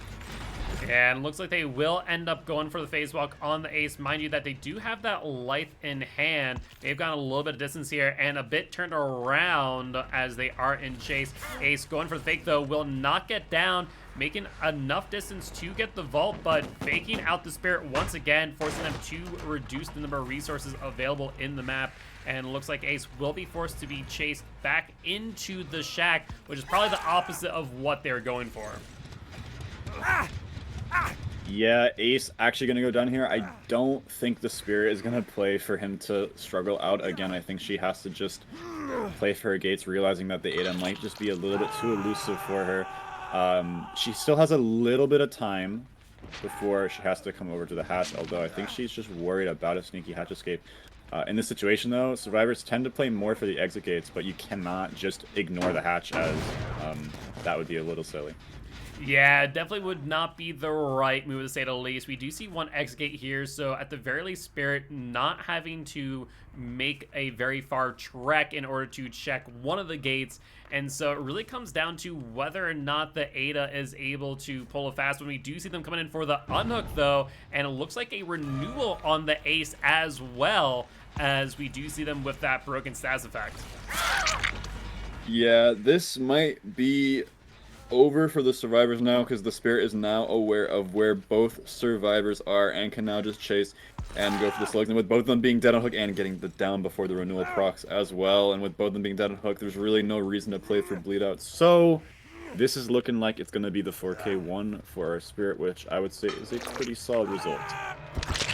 And looks like they will end up going for the phase walk on the ace. Mind you that they do have that life in hand. They've gone a little bit of distance here and a bit turned around as they are in chase. Ace going for the fake though, will not get down, making enough distance to get the vault, but faking out the Spirit once again, forcing them to reduce the number of resources available in the map. And looks like Ace will be forced to be chased back into the shack, which is probably the opposite of what they're going for. Yeah, Ace actually going to go down here. I don't think the Spirit is going to play for him to struggle out again. I think she has to just play for her gates, realizing that the Ada might just be a little bit too elusive for her. She still has a little bit of time before she has to come over to the hatch, although I think she's just worried about a sneaky hatch escape. In this situation, though, Survivors tend to play more for the exit gates, but you cannot just ignore the hatch, as that would be a little silly. Yeah, definitely would not be the right move to say the least. We do see one exit gate here, so at the very least, Spirit not having to make a very far trek in order to check one of the gates. And so it really comes down to whether or not the Ada is able to pull a fast one. We do see them coming in for the unhook, though, and it looks like a renewal on the ace as well, as we do see them with that broken status effect. Yeah, this might be over for the survivors now, because the spirit is now aware of where both survivors are and can now just chase and go for the slugs. And with both of them being dead on hook and getting the down before the renewal procs as well, and with both of them being dead on hook, there's really no reason to play for bleed out. So this is looking like it's going to be the 4K1 for our spirit, which I would say is a pretty solid result.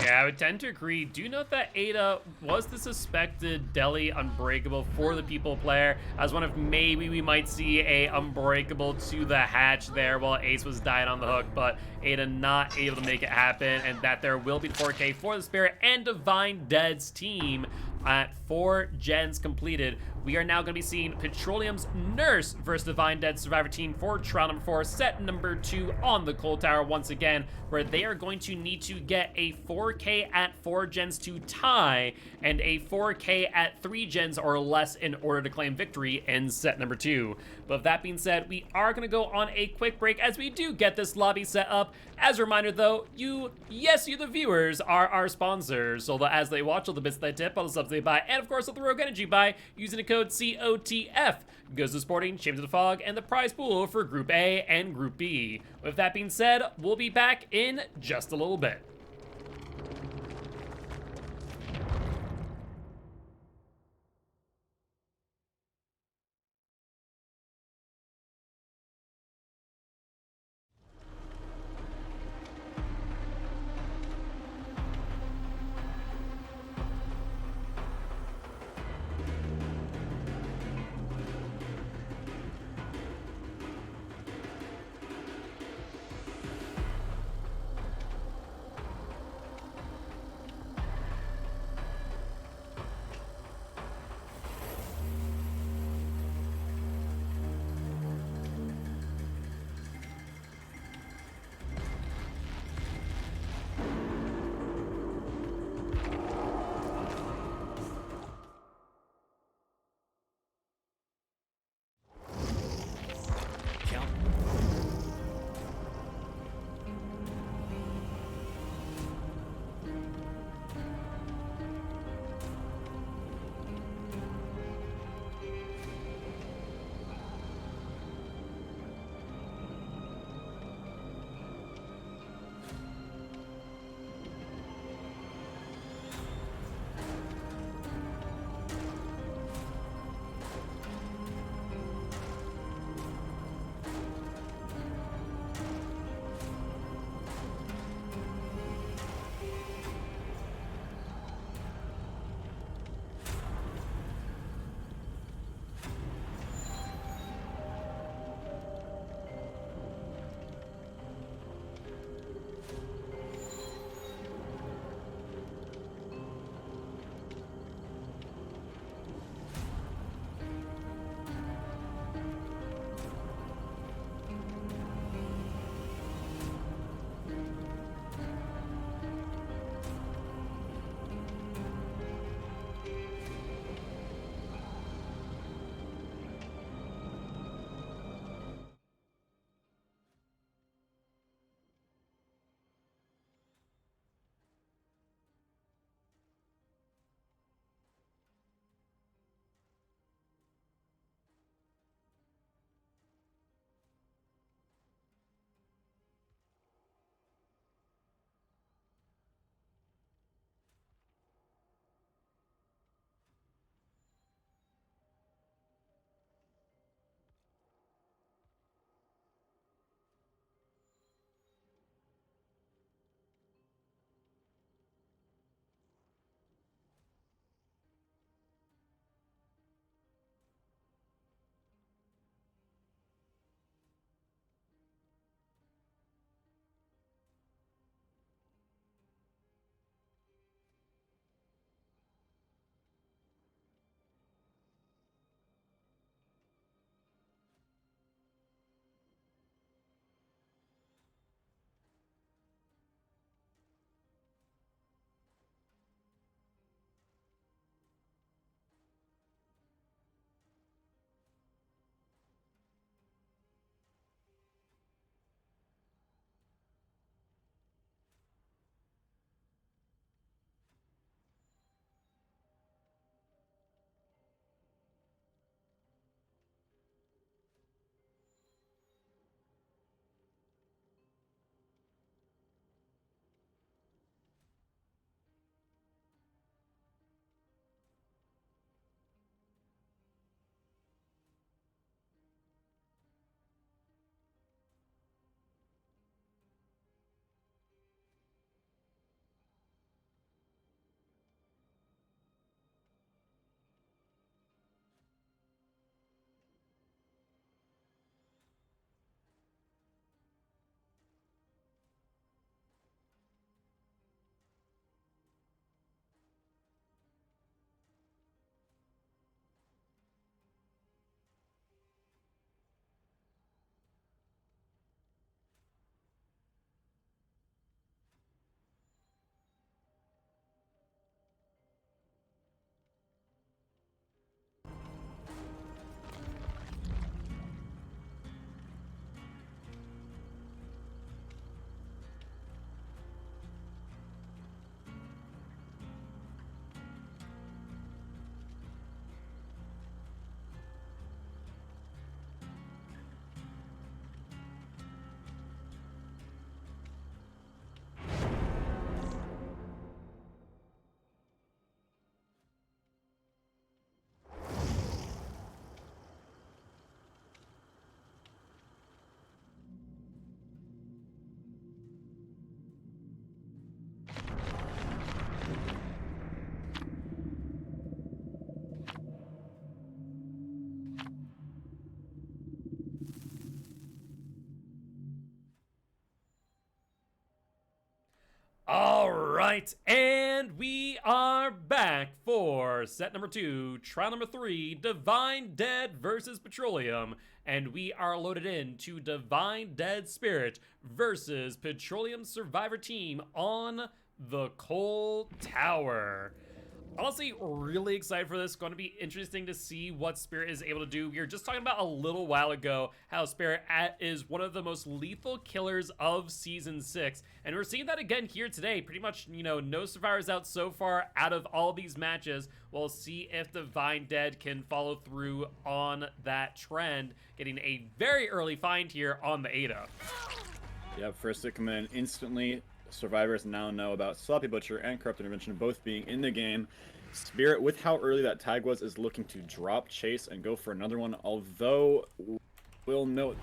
Yeah, I would tend to agree. Do note that Ada was the suspected Deli Unbreakable for the People player, as one of maybe we might see a Unbreakable to the hatch there while Ace was dying on the hook, but Ada not able to make it happen, and that there will be 4K for the Spirit and Divine Dead's team at 4 gens completed. We are now going to be seeing Petroleum's Nurse versus Divine Dead Survivor Team for trial number 4, set number 2 on the Cold Tower once again, where they are going to need to get a 4K at 4 gens to tie, and a 4K at 3 gens or less in order to claim victory in set number 2. But with that being said, we are going to go on a quick break as we do get this lobby set up. As a reminder though, you the viewers, are our sponsors, so that as they watch all the bits they tip, all the subs they buy, and of course all the Rogue Energy buy, using the code COTF goes to supporting Shames of the Fog and the prize pool for Group A and Group B. With that being said, we'll be back in just a little bit. right, and we are back for set number 2, trial number 3, Divine Dead versus Petroleum, and we are loaded into Divine Dead Spirit versus Petroleum Survivor Team on the Coal Tower. Honestly, really excited for this. Going to be interesting to see what Spirit is able to do. We were just talking about a little while ago how Spirit is one of the most lethal killers of Season 6. And we're seeing that again here today. Pretty much, no survivors out so far out of all these matches. We'll see if Divine Dead can follow through on that trend. Getting a very early find here on the Ada. Yeah, first to come in instantly. Survivors now know about Sloppy Butcher and Corrupt Intervention both being in the game. Spirit, with how early that tag was, is looking to drop Chase and go for another one, although we'll note...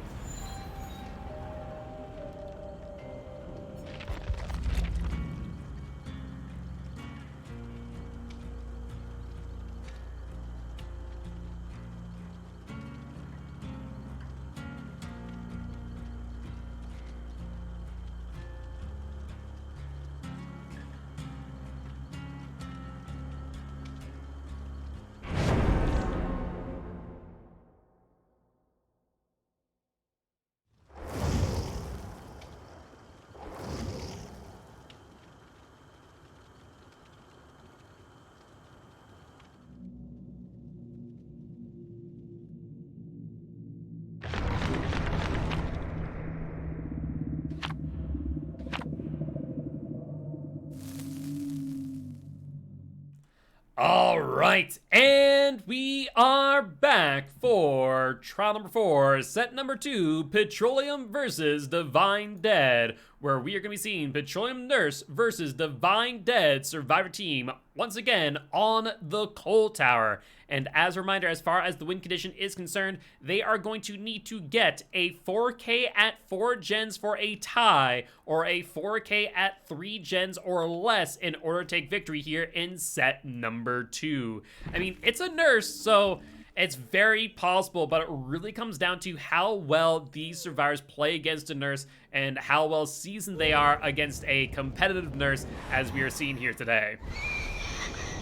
All right, and we are back for trial number 4, set number 2, Petroleum versus Divine Dead, where we are going to be seeing Petroleum Nurse versus Divine Dead Survivor Team once again on the Coal Tower. And as a reminder, as far as the win condition is concerned, they are going to need to get a 4K at 4 gens for a tie, or a 4K at 3 gens or less in order to take victory here in set number 2. I mean, it's a nurse, so it's very possible, but it really comes down to how well these survivors play against a nurse and how well seasoned they are against a competitive nurse, as we are seeing here today.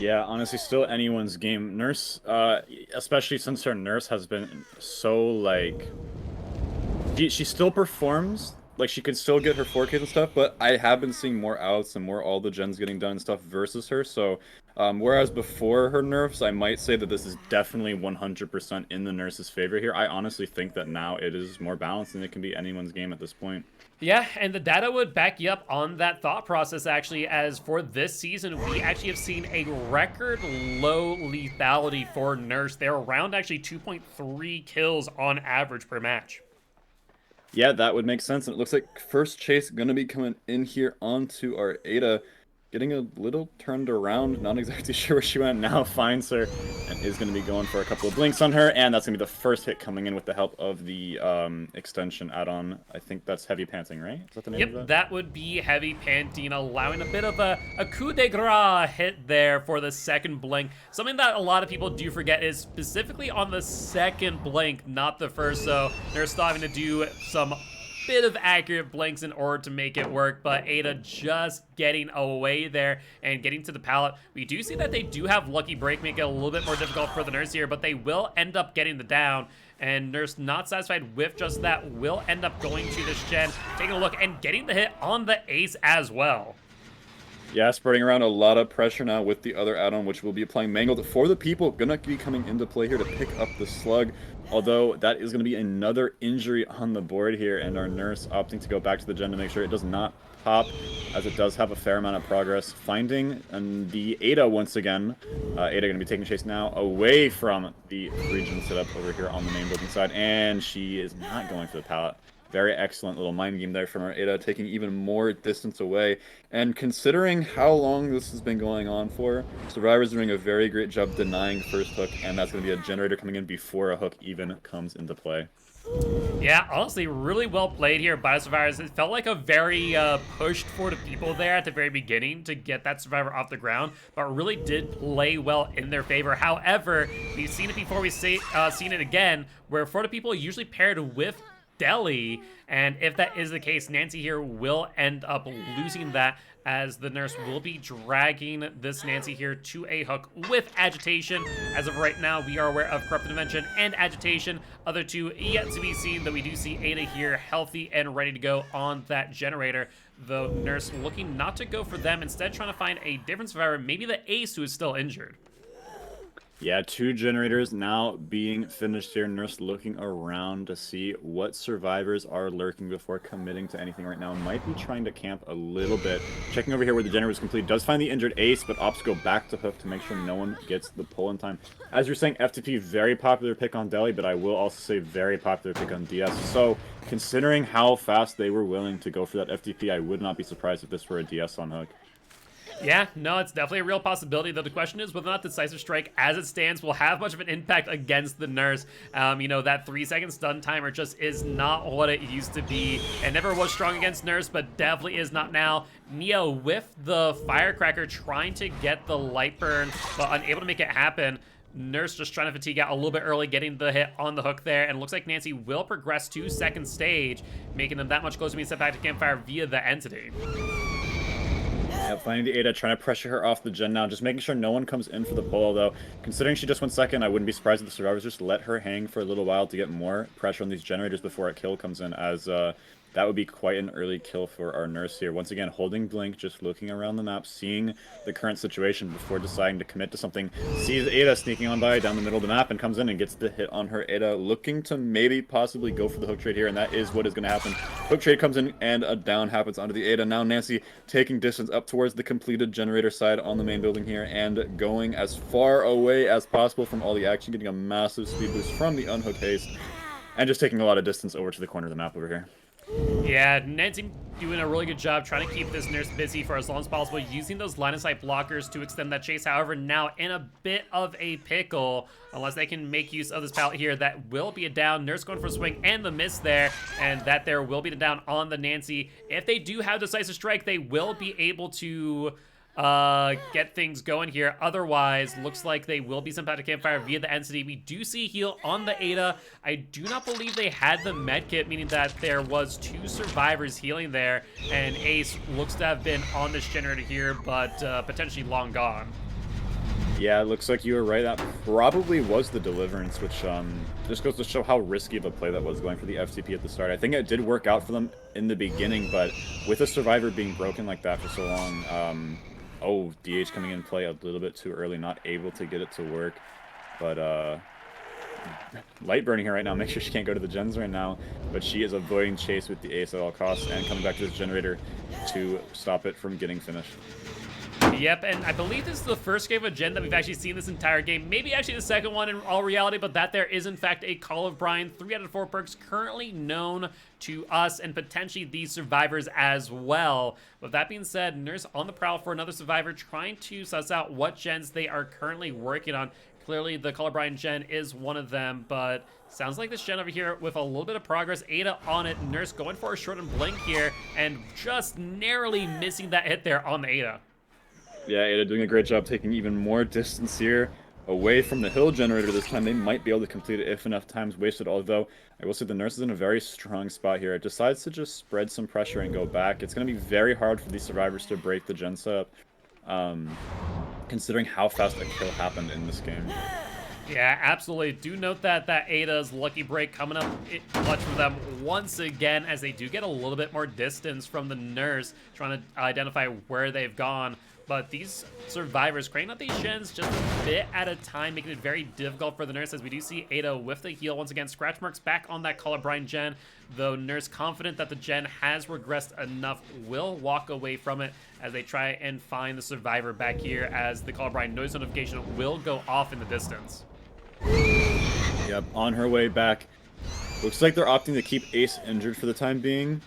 Yeah, honestly, still anyone's game. Nurse, especially since her nurse has been so, like... She still performs, like, she could still get her 4Ks and stuff, but I have been seeing more outs and more all the gens getting done and stuff versus her, so... whereas before her nerfs, I might say that this is definitely 100% in the nurse's favor here. I honestly think that now it is more balanced and it can be anyone's game at this point. Yeah, and the data would back you up on that thought process, actually, as for this season, we actually have seen a record low lethality for Nurse. They're around actually 2.3 kills on average per match. Yeah, that would make sense. And it looks like first Chase going to be coming in here onto our Ada. Getting a little turned around, not exactly sure where she went, now finds her, and is going to be going for a couple of blinks on her, and that's going to be the first hit coming in with the help of the extension add-on. I think that's Heavy Panting, right? Is that the name of that? Yep, that would be Heavy Panting, allowing a bit of a coup de grace hit there for the second blink. Something that a lot of people do forget is specifically on the second blink, not the first, so they're still having to do some bit of accurate blinks in order to make it work, but Ada just getting away there and getting to the pallet. We do see that they do have Lucky Break, make it a little bit more difficult for the Nurse here, but they will end up getting the down, and Nurse, not satisfied with just that, will end up going to this gen, taking a look and getting the hit on the ace as well. Yeah, spreading around a lot of pressure now with the other add-on, which will be applying Mangled for the people. Gonna be coming into play here to pick up the slug. Although that is going to be another injury on the board here, and our Nurse opting to go back to the gen to make sure it does not pop, as it does have a fair amount of progress. Finding the Ada once again. Ada going to be taking Chase now away from the region setup over here on the main building side, and she is not going for the pallet. Very excellent little mind game there from our Ada, taking even more distance away. And considering how long this has been going on for, Survivor's doing a very great job denying first hook, and that's going to be a generator coming in before a hook even comes into play. Yeah, honestly, really well played here by Survivors. It felt like a very pushed for the people there at the very beginning to get that Survivor off the ground, but really did play well in their favor. However, we've seen it before, we've seen it again, where for the people usually paired with Deli, and if that is the case, Nancy here will end up losing that, as the nurse will be dragging this Nancy here to a hook with agitation. As of right now, we are aware of corrupt intervention and agitation. Other two yet to be seen, though we do see Ada here healthy and ready to go on that generator. The nurse looking not to go for them, instead trying to find a different survivor, maybe the ace who is still injured. Yeah, 2 generators now being finished here. Nurse looking around to see what survivors are lurking before committing to anything right now. Might be trying to camp a little bit. Checking over here where the generator was complete. Does find the injured ace, but opts go back to hook to make sure no one gets the pull in time. As you're saying, FTP, very popular pick on Deli, but I will also say very popular pick on DS. So, considering how fast they were willing to go for that FTP, I would not be surprised if this were a DS on hook. Yeah, no, it's definitely a real possibility, though the question is whether or not Decisive Strike, as it stands, will have much of an impact against the nurse. You know, that 3-second stun timer just is not what it used to be. It never was strong against nurse, but definitely is not now. Neo with the Firecracker trying to get the light burn, but unable to make it happen. Nurse just trying to fatigue out a little bit early, getting the hit on the hook there, and looks like Nancy will progress to second stage, making them that much closer to being sent back to campfire via the entity. Yeah, finding the Ada, trying to pressure her off the gen now, just making sure no one comes in for the pull, though. Considering she just went second, I wouldn't be surprised if the survivors just let her hang for a little while to get more pressure on these generators before a kill comes in, as that would be quite an early kill for our nurse here. Once again, holding Blink, just looking around the map, seeing the current situation before deciding to commit to something. Sees Ada sneaking on by down the middle of the map and comes in and gets the hit on her Ada, looking to maybe possibly go for the hook trade here, and that is what is going to happen. Hook trade comes in and a down happens onto the Ada. Now Nancy taking distance up towards the completed generator side on the main building here and going as far away as possible from all the action, getting a massive speed boost from the unhooked haste, and just taking a lot of distance over to the corner of the map over here. Yeah, Nancy doing a really good job trying to keep this nurse busy for as long as possible, using those line of sight blockers to extend that chase. However, now in a bit of a pickle, unless they can make use of this pallet here. That will be a down. Nurse going for a swing and the miss there, and that there will be the down on the Nancy. If they do have Decisive Strike, they will be able to get things going here. Otherwise, looks like they will be sent back to campfire via the entity. We do see heal on the Ada. I do not believe they had the med kit, meaning that there was 2 survivors healing there, and Ace looks to have been on this generator here, but potentially long gone. Yeah, it looks like you were right. That probably was the Deliverance, which just goes to show how risky of a play that was going for the FTP at the start. I think it did work out for them in the beginning, but with a survivor being broken like that for so long, oh, DH coming in play a little bit too early, not able to get it to work. But light burning her right now, make sure she can't go to the gens right now, but she is avoiding chase with the ace at all costs and coming back to this generator to stop it from getting finished. Yep, and I believe this is the first game of Gen that we've actually seen this entire game. Maybe actually the second one in all reality, but that there is in fact a Call of Brine. 3 out of 4 perks currently known to us and potentially these survivors as well. With that being said, Nurse on the prowl for another survivor, trying to suss out what gens they are currently working on. Clearly the Call of Brine gen is one of them, but sounds like this gen over here with a little bit of progress. Ada on it, Nurse going for a short and blink here, and just narrowly missing that hit there on the Ada. Yeah, Ada doing a great job taking even more distance here away from the hill generator this time. They might be able to complete it if enough time's wasted, although I will say the nurse is in a very strong spot here. It decides to just spread some pressure and go back. It's going to be very hard for these survivors to break the gen setup, considering how fast a kill happened in this game. Yeah, absolutely. Do note that Ada's lucky break coming up clutch for them once again, as they do get a little bit more distance from the nurse, trying to identify where they've gone. But these survivors cranking out these gens just a bit at a time, making it very difficult for the nurse, as we do see Ada with the heal once again. Scratch marks back on that Call of Brine gen, though nurse confident that the gen has regressed enough will walk away from it as they try and find the survivor back here, as the Call of Brine noise notification will go off in the distance. Yep, on her way back. Looks like they're opting to keep Ace injured for the time being.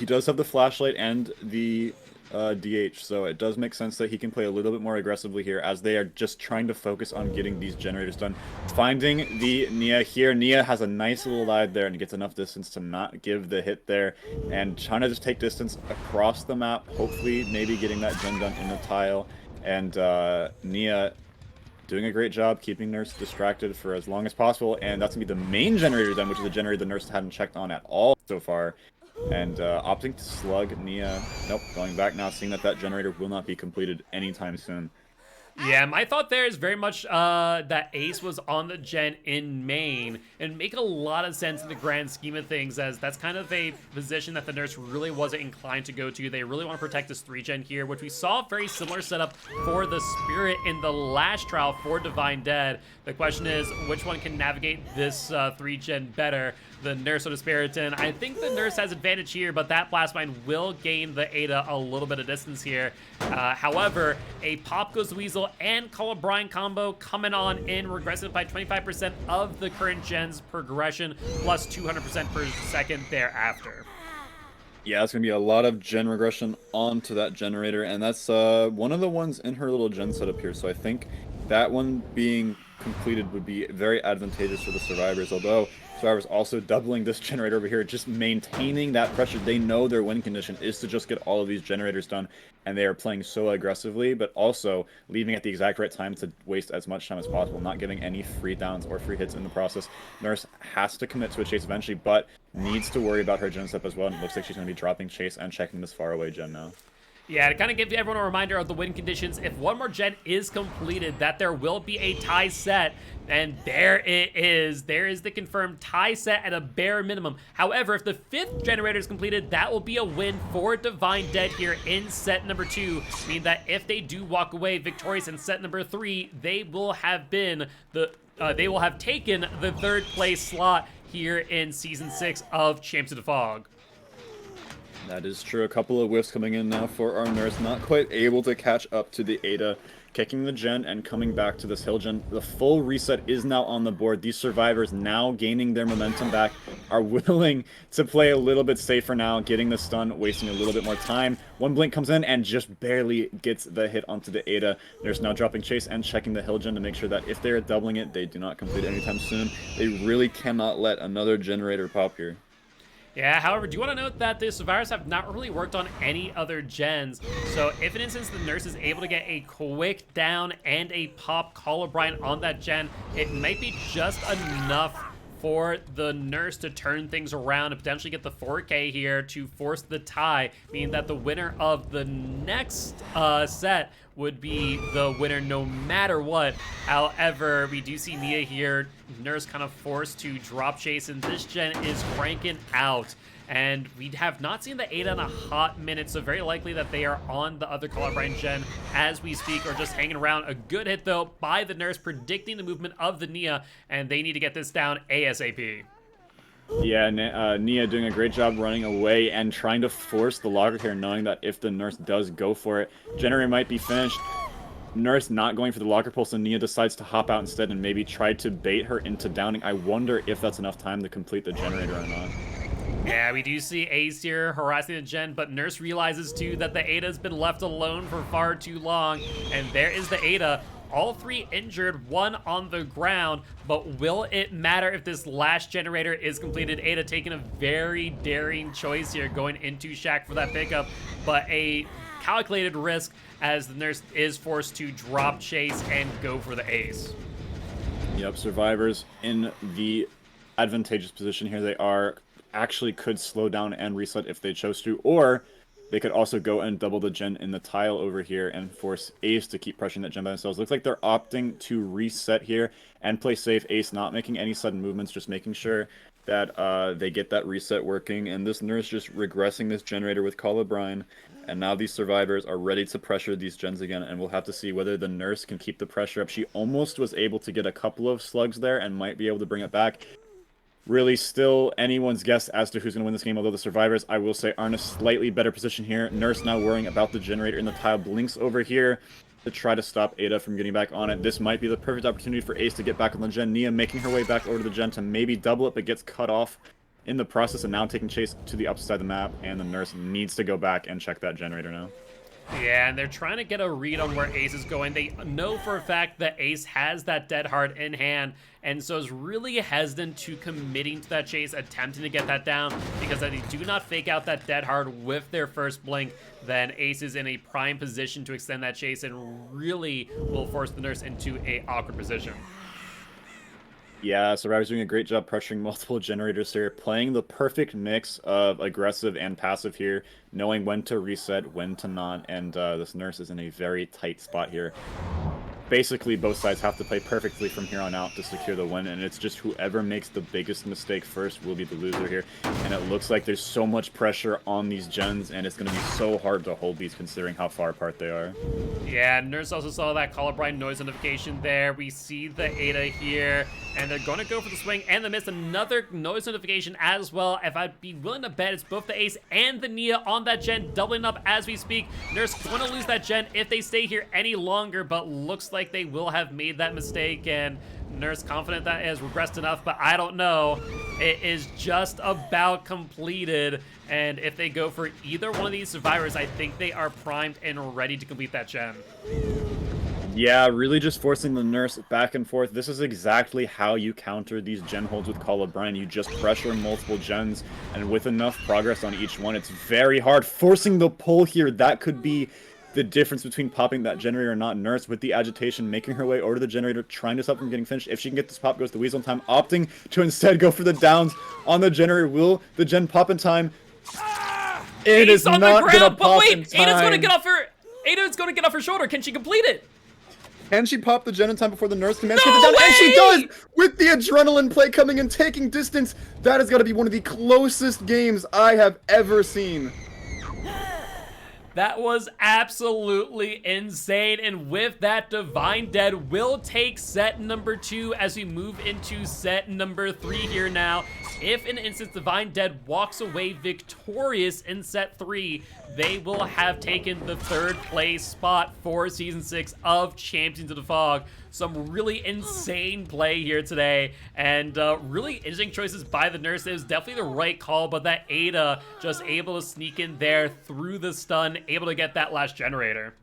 He does have the flashlight and the DH, so it does make sense that he can play a little bit more aggressively here, as they are just trying to focus on getting these generators done. Finding the Nia here. Nia has a nice little dive there and gets enough distance to not give the hit there, and trying to just take distance across the map, hopefully maybe getting that gen done in the tile. And Nia doing a great job keeping Nurse distracted for as long as possible, and that's going to be the main generator then, which is the generator the Nurse hadn't checked on at all so far. And opting to slug Nia. Nope, going back now, seeing that that generator will not be completed anytime soon. Yeah, my thought there is very much that Ace was on the gen in main, and make a lot of sense in the grand scheme of things, as that's kind of a position that the Nurse really wasn't inclined to go to. They really want to protect this 3-gen here, which we saw a very similar setup for the Spirit in the last trial for Divine Dead. The question is, which one can navigate this 3-gen better? The Nurse or the Spiriton? I think the Nurse has advantage here, but that Blast Mine will gain the Ada a little bit of distance here. However, a Pop Goes Weasel and Call of Brine combo coming on in, regressive by 25% of the current gen's progression, plus 200% per second thereafter. Yeah, it's going to be a lot of gen regression onto that generator, and that's one of the ones in her little gen setup here, so I think that one being completed would be very advantageous for the survivors, although survivors also doubling this generator over here, just maintaining that pressure. They know their win condition is to just get all of these generators done, and they are playing so aggressively, but also leaving at the exact right time to waste as much time as possible, not giving any free downs or free hits in the process. Nurse has to commit to a chase eventually, but needs to worry about her gen step as well, and it looks like she's going to be dropping chase and checking this far away gen now. Yeah, to kind of give everyone a reminder of the win conditions, if one more gen is completed, that there will be a tie set, and there it is. There is the confirmed tie set at a bare minimum. However, if the 5th generator is completed, that will be a win for Divine Dead here in set number 2, meaning that if they do walk away victorious in set number 3, they will have been they will have taken the 3rd place slot here in season 6 of Champs of the Fog. That is true. A couple of whiffs coming in now for our Nurse. Not quite able to catch up to the Ada. Kicking the gen and coming back to this hill gen. The full reset is now on the board. These survivors now gaining their momentum back are willing to play a little bit safer now, getting the stun, wasting a little bit more time. One blink comes in and just barely gets the hit onto the Ada. Nurse now dropping chase and checking the hill gen to make sure that if they're doubling it, they do not complete anytime soon. They really cannot let another generator pop here. Yeah, however, do you want to note that the survivors have not really worked on any other gens, so if in instance the Nurse is able to get a quick down and a pop Call of Brine on that gen, it might be just enough for the Nurse to turn things around and potentially get the 4K here to force the tie, meaning that the winner of the next set would be the winner no matter what. However, we do see Nia here, Nurse kind of forced to drop chase, and this gen is cranking out. And we have not seen the Ada in a hot minute, so very likely that they are on the other Call of Brine gen as we speak, or just hanging around. A good hit, though, by the Nurse, predicting the movement of the Nia, and they need to get this down ASAP. Yeah, Nia doing a great job running away and trying to force the locker here, knowing that if the Nurse does go for it, generator might be finished. Nurse not going for the locker pulse, and Nia decides to hop out instead and maybe try to bait her into downing. I wonder if that's enough time to complete the generator or not. Yeah, we do see Ace here harassing the gen, but Nurse realizes too that the Ada's been left alone for far too long, and there is the Ada. All 3 injured, 1 on the ground, but will it matter if this last generator is completed? Ada taking a very daring choice here, going into Shack for that pickup, but a calculated risk as the Nurse is forced to drop chase and go for the Ace. Yep, survivors in the advantageous position here. They are actually could slow down and reset if they chose to, or they could also go and double the gen in the tile over here and force Ace to keep pressuring that gen by themselves. Looks like they're opting to reset here and play safe. Ace not making any sudden movements, just making sure that they get that reset working. And this Nurse just regressing this generator with Call of Brine. And now these survivors are ready to pressure these gens again, and we'll have to see whether the Nurse can keep the pressure up. She almost was able to get a couple of slugs there and might be able to bring it back. Really still anyone's guess as to who's going to win this game, although the survivors, I will say, are in a slightly better position here. Nurse now worrying about the generator in the tile, blinks over here to try to stop Ada from getting back on it. This might be the perfect opportunity for Ace to get back on the gen. Nia making her way back over to the gen to maybe double it, but gets cut off in the process, and now taking chase to the upside of the map, and the Nurse needs to go back and check that generator now. Yeah, and they're trying to get a read on where Ace is going. They know for a fact that Ace has that dead hard in hand, and so is really hesitant to committing to that chase, attempting to get that down, because if they do not fake out that dead hard with their first blink, then Ace is in a prime position to extend that chase and really will force the Nurse into a awkward position. Yeah, Survivor's doing a great job pressuring multiple generators here, playing the perfect mix of aggressive and passive here, knowing when to reset, when to not, and this Nurse is in a very tight spot here. Basically, both sides have to play perfectly from here on out to secure the win, and it's just whoever makes the biggest mistake first will be the loser here. And it looks like there's so much pressure on these gens, and it's going to be so hard to hold these considering how far apart they are. Yeah, Nurse also saw that Colorblind noise notification there. We see the Ada here, and they're going to go for the swing and the miss. Another noise notification as well. If I'd be willing to bet, it's both the Ace and the Nia on that gen, doubling up as we speak. Nurse going to lose that gen if they stay here any longer, but looks like they will have made that mistake, and Nurse confident that has regressed enough, but I don't know. It is just about completed, and if they go for either one of these survivors, I think they are primed and ready to complete that gen. Yeah, really just forcing the Nurse back and forth. This is exactly how you counter these gen holds with Call of Brine. You just pressure multiple gens, and with enough progress on each one, it's very hard. Forcing the pull here, that could be the difference between popping that generator or not. Nurse with the agitation, making her way over to the generator, trying to stop from getting finished. If she can get this pop, goes to Weasel in time, opting to instead go for the downs on the generator. Will the gen pop in time? It is not gonna pop in time. Ada's gonna get off her. Ada's gonna get off her shoulder. Can she complete it? Can she pop the gen in time before the Nurse can manage to get it down? And she does! With the adrenaline play coming and taking distance, that has got to be one of the closest games I have ever seen. That was absolutely insane, and with that, Divine Dead will take set number 2 as we move into set number 3 here now. If, in an instance, Divine Dead walks away victorious in set 3, they will have taken the 3rd place spot for Season 6 of Champions of the Fog. Some really insane play here today, and really interesting choices by the Nurse. It was definitely the right call, but that Ada just able to sneak in there through the stun, able to get that last generator.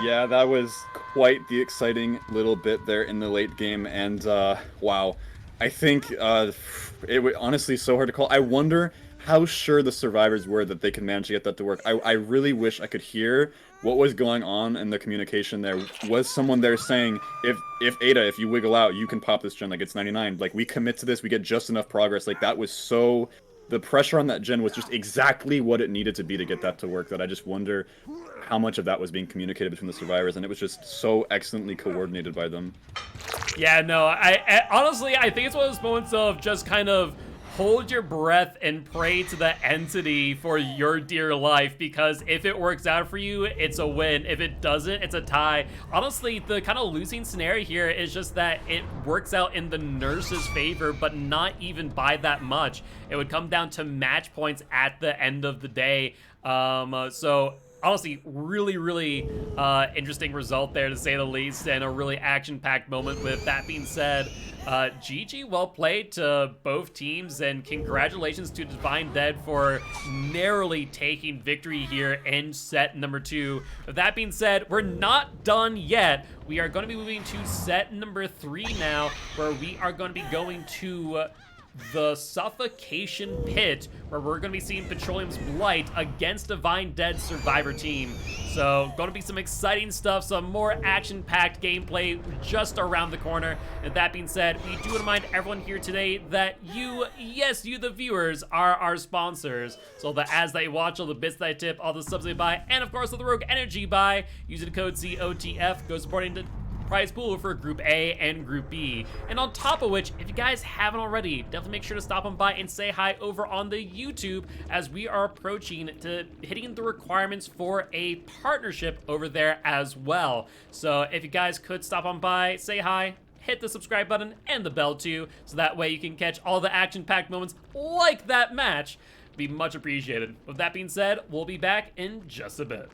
Yeah, that was quite the exciting little bit there in the late game, and wow. I think it was honestly so hard to call. I wonder how sure the survivors were that they could manage to get that to work. I really wish I could hear what was going on in the communication there. Was someone there saying, if Ada, if you wiggle out, you can pop this gen, like it's 99. Like, we commit to this, we get just enough progress. Like, that was so... The pressure on that gen was just exactly what it needed to be to get that to work, that I just wonder how much of that was being communicated between the survivors, and it was just so excellently coordinated by them. Yeah, no, I honestly, I think it's one of those moments of just kind of hold your breath and pray to the entity for your dear life, because if it works out for you, it's a win. If it doesn't, it's a tie. Honestly, the kind of losing scenario here is just that it works out in the Nurse's favor, but not even by that much. It would come down to match points at the end of the day. So honestly, really interesting result there, to say the least, and a really action-packed moment. With that being said, GG, well played to both teams, and congratulations to Divine Dead for narrowly taking victory here in set number 2. With that being said, we're not done yet. We are going to be moving to set number 3 now, where we are going to be going to the Suffocation Pit, where we're going to be seeing Petroleum's Blight against Divine Dead's Survivor team. So, going to be some exciting stuff, some more action-packed gameplay just around the corner. And that being said, we do want to remind everyone here today that you, yes, you the viewers, are our sponsors. So the ads that you watch, all the bits that I tip, all the subs that you buy, and of course all the Rogue Energy buy, using the code COTF, go supporting the prize pool for Group A and Group B. And on top of which, if you guys haven't already, definitely make sure to stop on by and say hi over on the YouTube, as we are approaching to hitting the requirements for a partnership over there as well. So if you guys could stop on by, say hi, hit the subscribe button and the bell too, so that way you can catch all the action-packed moments like that match. Be much appreciated. With that being said, we'll be back in just a bit.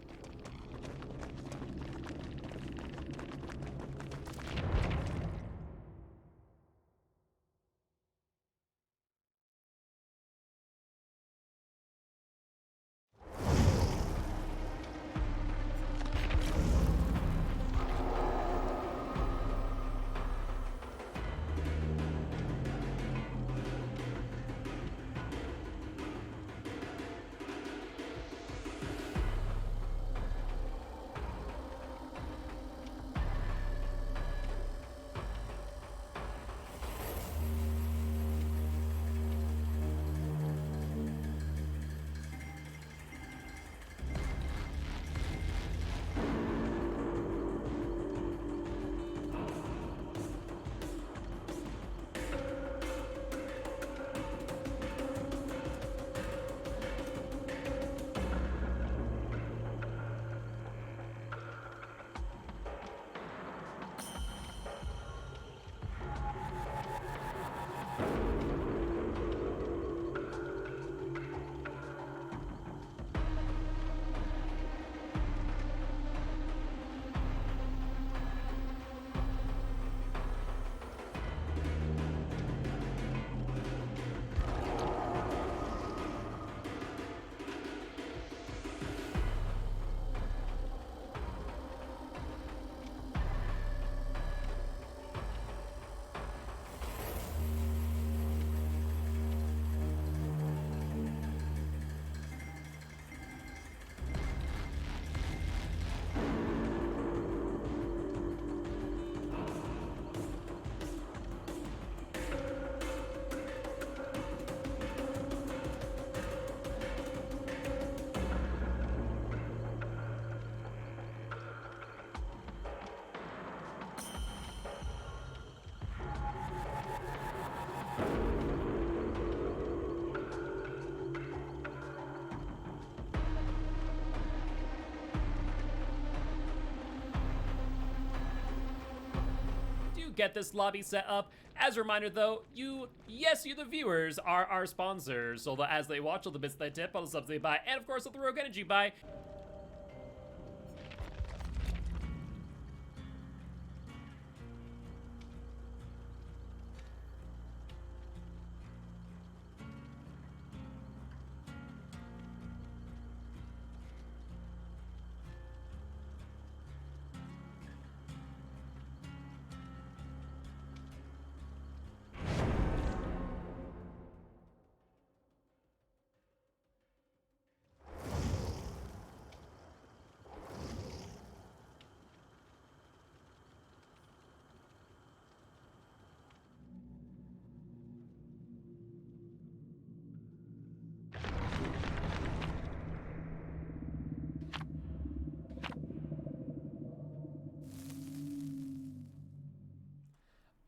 get this lobby set up. As a reminder though, you the viewers, are our sponsors, so that as they watch all the bits they tip, all the subs they buy, and of course all the Rogue Energy buy.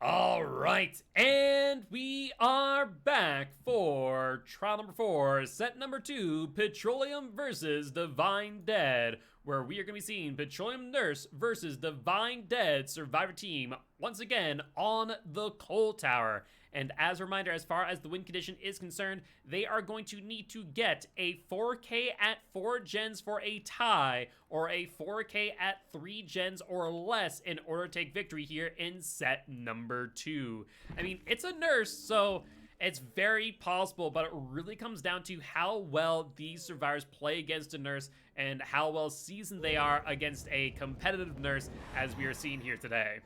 All right, and we are back for trial number 4, set number 2, Petroleum versus Divine Dead, where we are going to be seeing Petroleum Nurse versus Divine Dead Survivor Team once again on the Coal Tower. And as a reminder, as far as the win condition is concerned, they are going to need to get a 4K at 4 gens for a tie, or a 4K at 3 gens or less in order to take victory here in set number 2. I mean, it's a nurse, so it's very possible, but it really comes down to how well these survivors play against a nurse and how well seasoned they are against a competitive nurse, as we are seeing here today.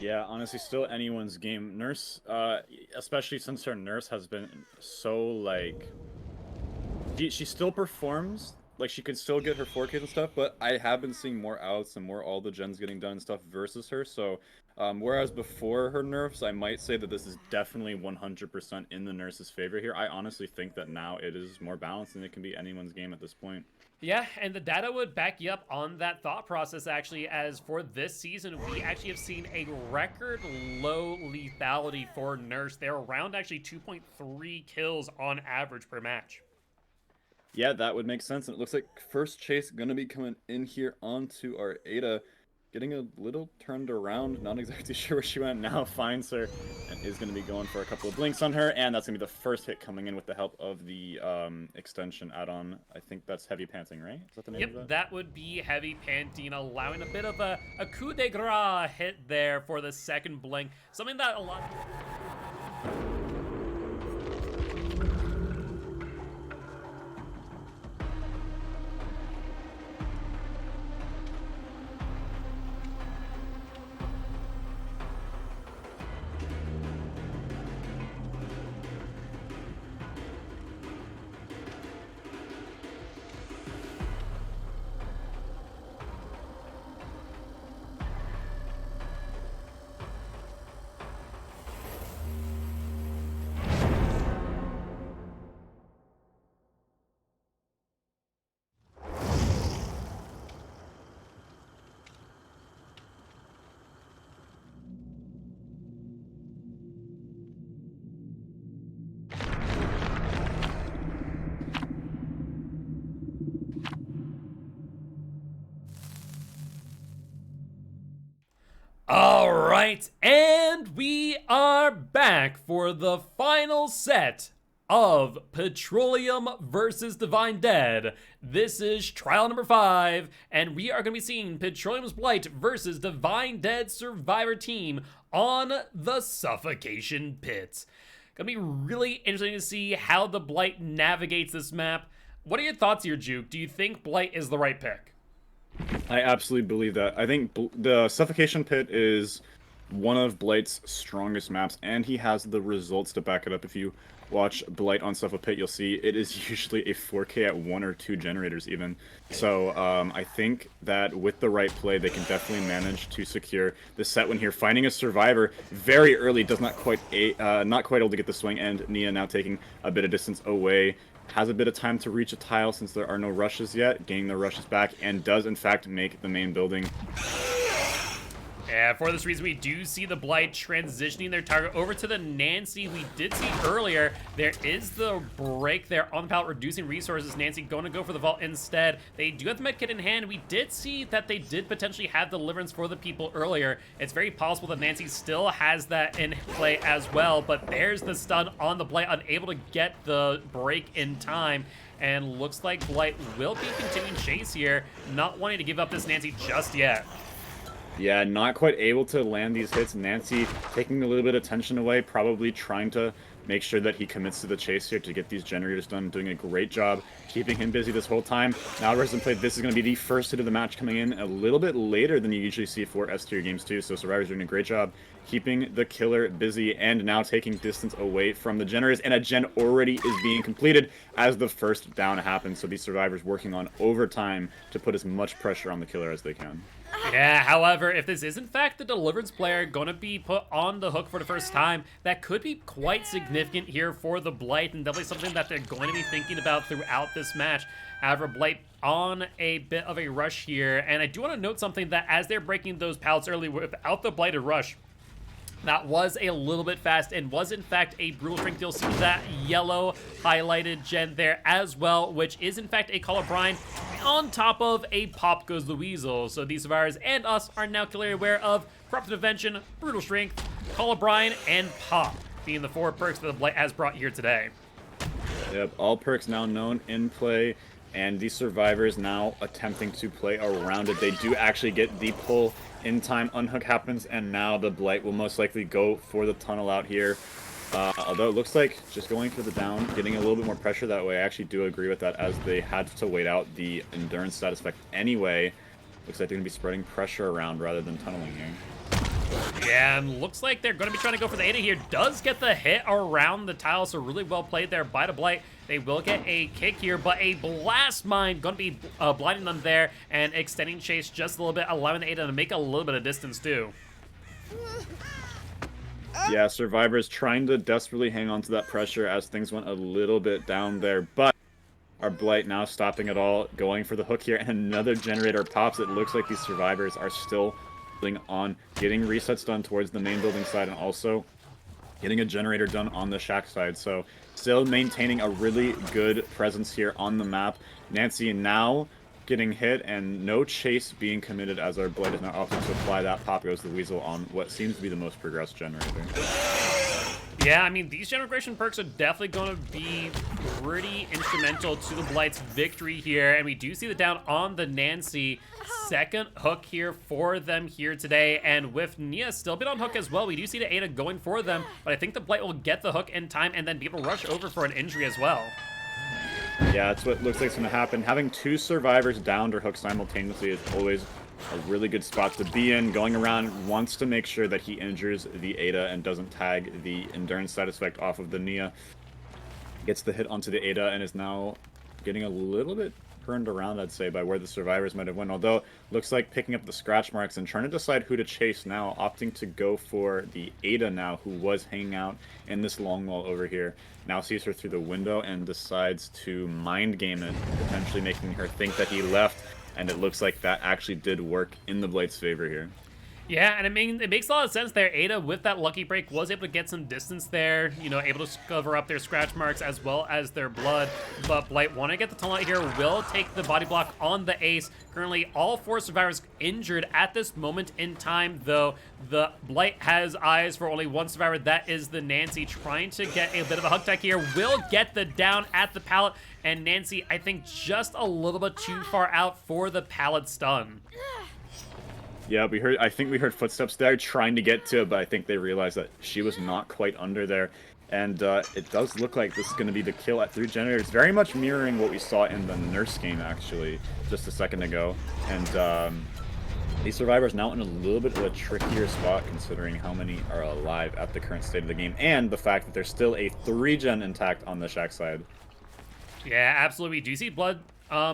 Yeah, honestly, still anyone's game. Nurse, especially since her nurse has been so, like... She still performs, like, she could still get her 4Ks and stuff, but I have been seeing more outs and more all the gens getting done and stuff versus her, so... whereas before her nerfs, I might say that this is definitely 100% in the nurse's favor here. I honestly think that now it is more balanced and it can be anyone's game at this point. Yeah, and the data would back you up on that thought process, actually, as for this season, we actually have seen a record low lethality for Nurse. They're around actually 2.3 kills on average per match. Yeah, that would make sense. And it looks like first chase going to be coming in here onto our Ada. Getting a little turned around, not exactly sure where she went. Now finds her and is going to be going for a couple of blinks on her, and that's going to be the first hit coming in with the help of the extension add-on. I think that's Heavy Panting, right? Is that the name of that? Yep, that would be Heavy Panting, allowing a bit of a coup de grace hit there for the second blink. Something that a lot... All right, and we are back for the final set of Petroleum versus Divine Dead. This is trial number 5, and we are going to be seeing Petroleum's Blight versus Divine Dead Survivor Team on the Suffocation Pit. Gonna be really interesting to see how the Blight navigates this map. What are your thoughts here, Juke? Do you think Blight is the right pick? I absolutely believe that. I think the Suffocation Pit is one of Blight's strongest maps, and he has the results to back it up. If you watch Blight on Suffocation Pit, you'll see it is usually a 4K at 1 or 2 generators even. So I think that with the right play, they can definitely manage to secure the set win here. Finding a survivor very early, does not quite able to get the swing, and Nia now taking a bit of distance away. Has a bit of time to reach a tile since there are no rushes yet, gaining the rushes back, and does in fact make the main building. Yeah, for this reason, we do see the Blight transitioning their target over to the Nancy. We did see earlier, there is the break there on the pallet, reducing resources. Nancy going to go for the vault instead. They do have the medkit in hand. We did see that they did potentially have deliverance for the people earlier. It's very possible that Nancy still has that in play as well, but there's the stun on the Blight, unable to get the break in time. And looks like Blight will be continuing chase here, not wanting to give up this Nancy just yet. Yeah, not quite able to land these hits. Nancy taking a little bit of tension away, probably trying to make sure that he commits to the chase here to get these generators done, doing a great job keeping him busy this whole time. Now, Resident Play, this is going to be the first hit of the match, coming in a little bit later than you usually see for S-tier games too, so Survivor's doing a great job keeping the killer busy and now taking distance away from the generators, and a gen already is being completed as the first down happens, so these Survivors working on overtime to put as much pressure on the killer as they can. Yeah, however, if this is in fact the Deliverance player going to be put on the hook for the first time, that could be quite significant here for the Blight, and definitely something that they're going to be thinking about throughout this match. However, Blight on a bit of a rush here, and I do want to note something, that as they're breaking those pallets early without the Blighted rush, that was a little bit fast and was in fact a brutal strength. You'll see that yellow highlighted gen there as well, which is in fact a Call of Brine on top of a Pop Goes the Weasel. So these Survivors and us are now clearly aware of Corrupted Invention, Brutal Strength, Call of Brine, and Pop being the 4 perks that the Blight has brought here today. Yep, all perks now known in play, and these Survivors now attempting to play around it. They do actually get the pull in time. Unhook happens, and now the Blight will most likely go for the tunnel out here. Although it looks like just going for the down, getting a little bit more pressure that way. I actually do agree with that, as they had to wait out the endurance status effect anyway. Looks like they're going to be spreading pressure around rather than tunneling here. Yeah, and looks like they're going to be trying to go for the Ada here. Does get the hit around the tile, so really well played there by the Blight. They will get a kick here, but a Blast Mine going to be blinding them there and extending chase just a little bit, allowing the Ada to make a little bit of distance too. Yeah, Survivors trying to desperately hang on to that pressure as things went a little bit down there, but our Blight now stopping it all, going for the hook here, and another generator pops. It looks like these Survivors are still on getting resets done towards the main building side, and also getting a generator done on the shack side. So still maintaining a really good presence here on the map. Nancy now getting hit, and no chase being committed, as our Blight is now opting to apply that Pop Goes the Weasel on what seems to be the most progressed generator. Yeah, I mean, these generation perks are definitely going to be pretty instrumental to the Blight's victory here, and we do see the down on the Nancy. Second hook here for them here today, and with Nia still been on hook as well, we do see the Ada going for them, but I think the Blight will get the hook in time and then be able to rush over for an injury as well. Yeah, that's what looks like is going to happen. Having 2 Survivors downed or hooked simultaneously is always a really good spot to be in. Going around wants to make sure that he injures the Ada and doesn't tag the endurance side effect off of the Nia. Gets the hit onto the Ada and is now getting a little bit turned around, I'd say, by where the Survivors might have went. Although, looks like picking up the scratch marks and trying to decide who to chase now, opting to go for the Ada now, who was hanging out in this long wall over here. Now sees her through the window and decides to mind game it, potentially making her think that he left. And it looks like that actually did work in the Blight's favor here. Yeah, and I mean, it makes a lot of sense there. Ada, with that lucky break, was able to get some distance there, you know, able to cover up their scratch marks as well as their blood. But Blight want to get the tunnel out here, will take the body block on the ace. Currently, all 4 Survivors injured at this moment in time, though. The Blight has eyes for only 1 Survivor. That is the Nancy, trying to get a bit of a hug tech here. Will get the down at the pallet, and Nancy, I think, just a little bit too far out for the pallet stun. Yeah, I think we heard footsteps there trying to get to it, but I think they realized that she was not quite under there. And it does look like this is going to be the kill at 3 generators, very much mirroring what we saw in the Nurse game, actually, just a second ago. And these Survivors now in a little bit of a trickier spot, considering how many are alive at the current state of the game, and the fact that there's still a 3 gen intact on the shack side. Yeah, absolutely. We do see blood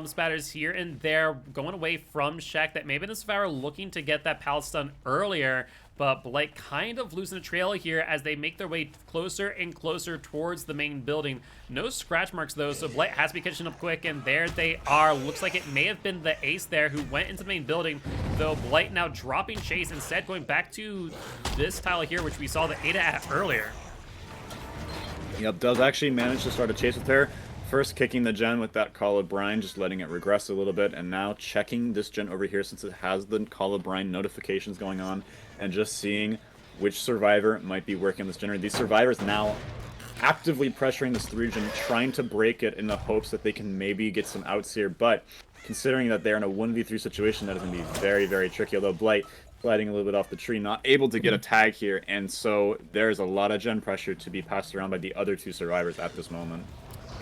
spatters here and there going away from Shaq that may have been a survivor looking to get that pallet stun earlier, but Blight kind of losing a trail here as they make their way closer and closer towards the main building. No scratch marks though, so Blight has to be catching up quick, and there they are. Looks like it may have been the Ace there who went into the main building, though Blight now dropping Chase, instead going back to this tile here, which we saw the Ada at earlier. Yep, does actually manage to start a chase with her. First kicking the gen with that Call of Brine, just letting it regress a little bit, and now checking this gen over here since it has the Call of Brine notifications going on, and just seeing which survivor might be working on this generator. These survivors now actively pressuring this 3-gen, trying to break it in the hopes that they can maybe get some outs here, but considering that they're in a 1v3 situation, that is going to be very, very tricky, although Blight sliding a little bit off the tree, not able to get a tag here, and so there's a lot of gen pressure to be passed around by the other two survivors at this moment.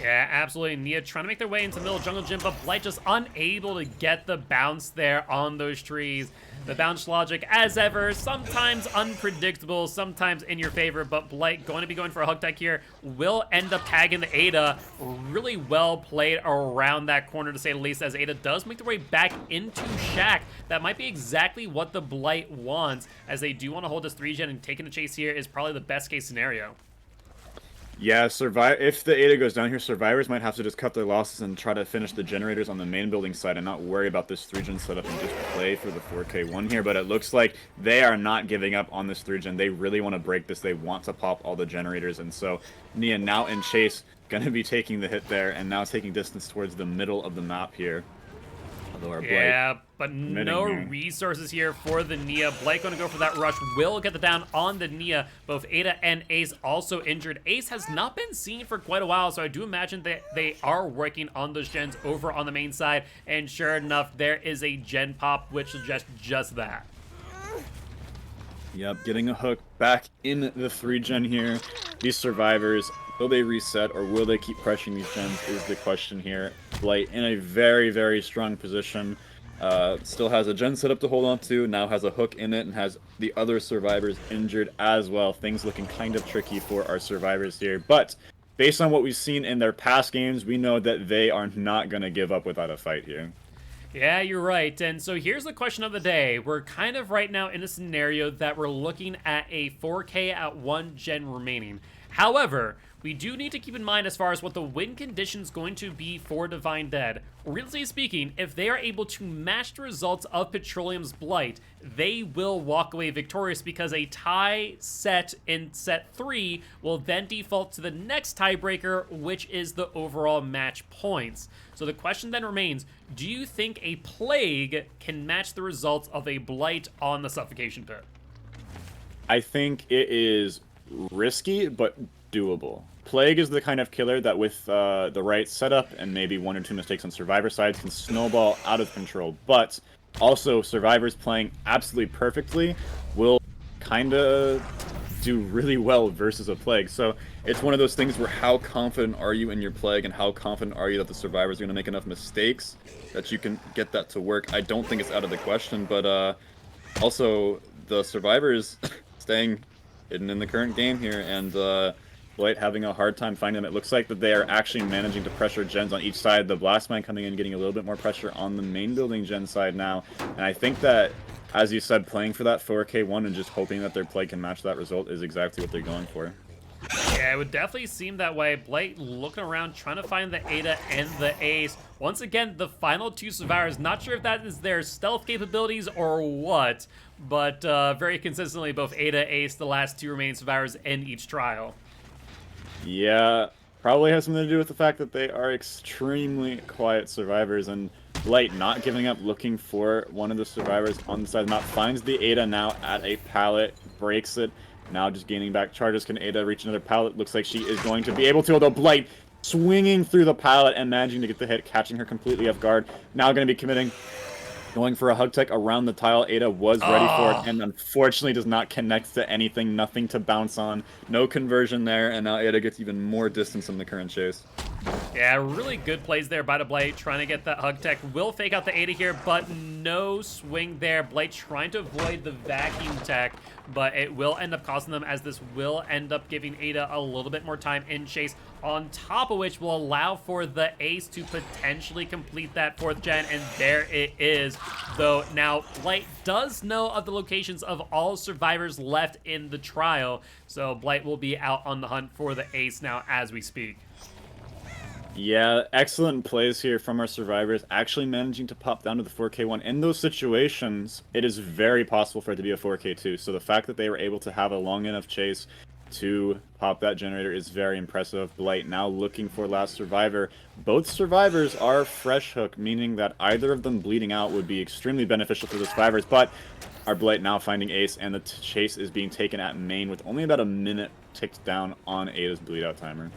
Yeah, absolutely. Nia trying to make their way into the middle jungle gym, but Blight just unable to get the bounce there on those trees. The bounce logic, as ever, sometimes unpredictable, sometimes in your favor, but Blight going to be going for a hug tech here, will end up tagging the Ada. Really well played around that corner, to say the least, as Ada does make their way back into Shaq. That might be exactly what the Blight wants, as they do want to hold this 3-gen, and taking the chase here is probably the best case scenario. Yeah, if the Ada goes down here, survivors might have to just cut their losses and try to finish the generators on the main building side and not worry about this 3-gen setup and just play for the 4K1 here. But it looks like they are not giving up on this 3-gen. They really want to break this. They want to pop all the generators. And so Nia now in chase, going to be taking the hit there and now taking distance towards the middle of the map here. Yeah, but no resources here for the Nia. Blight going to go for that rush. Will get the down on the Nia. Both Ada and Ace also injured. Ace has not been seen for quite a while, so I do imagine that they are working on those gens over on the main side. And sure enough, there is a gen pop, which suggests just that. Yep, getting a hook back in the 3-gen here. These survivors, will they reset or will they keep pressuring these gens is the question here. Blight in a very, very strong position. Still has a gen set up to hold on to, now has a hook in it, and has the other survivors injured as well. Things looking kind of tricky for our survivors here. But based on what we've seen in their past games, we know that they are not going to give up without a fight here. Yeah, you're right. And so here's the question of the day. We're kind of right now in a scenario that we're looking at a 4K at 1 gen remaining. However, we do need to keep in mind as far as what the win condition is going to be for Divine Dead. Realistically speaking, if they are able to match the results of Petroleum's Blight, they will walk away victorious because a tie set in set 3 will then default to the next tiebreaker, which is the overall match points. So the question then remains, do you think a Plague can match the results of a Blight on the Suffocation Pit? I think it is risky, but doable. Plague is the kind of killer that with the right setup and maybe 1 or 2 mistakes on survivor sides can snowball out of control. But also survivors playing absolutely perfectly will kind of do really well versus a Plague. So it's one of those things where how confident are you in your Plague and how confident are you that the survivors are going to make enough mistakes that you can get that to work. I don't think it's out of the question, but also the survivors staying hidden in the current game here, and Blight having a hard time finding them. It looks like that they are actually managing to pressure gens on each side. The Blast Mine coming in, getting a little bit more pressure on the main building gen side now. And I think that, as you said, playing for that 4K1 and just hoping that their play can match that result is exactly what they're going for. Yeah, it would definitely seem that way. Blight looking around, trying to find the Ada and the Ace. Once again, the final 2 survivors, not sure if that is their stealth capabilities or what, but very consistently, both Ada, Ace, the last 2 remaining survivors in each trial. Yeah, probably has something to do with the fact that they are extremely quiet survivors, and Blight not giving up, looking for one of the survivors on the side. Not finds the Ada now at a pallet, breaks it. Now just gaining back charges. Can Ada reach another pallet? Looks like she is going to be able to, although Blight swinging through the pallet and managing to get the hit, catching her completely off guard. Now going to be committing. Going for a hug tech around the tile. Ada was ready for it and unfortunately does not connect to anything. Nothing to bounce on. No conversion there, and now Ada gets even more distance in the current chase. Yeah, really good plays there by the Blight, trying to get that hug tech. Will fake out the Ada here, but no swing there. Blight trying to avoid the vacuum tech, but it will end up costing them, as this will end up giving Ada a little bit more time in chase, on top of which will allow for the ace to potentially complete that 4th gen, and there it is. Though now Blight does know of the locations of all survivors left in the trial, so Blight will be out on the hunt for the ace now as we speak. Yeah, excellent plays here from our survivors, actually managing to pop down to the 4K1. In those situations, it is very possible for it to be a 4K2, so the fact that they were able to have a long enough chase to pop that generator is very impressive. Blight now looking for last survivor. Both survivors are fresh hook, meaning that either of them bleeding out would be extremely beneficial for the survivors, but our Blight now finding ace, and the chase is being taken at main with only about a minute ticked down on Ada's bleed out timer.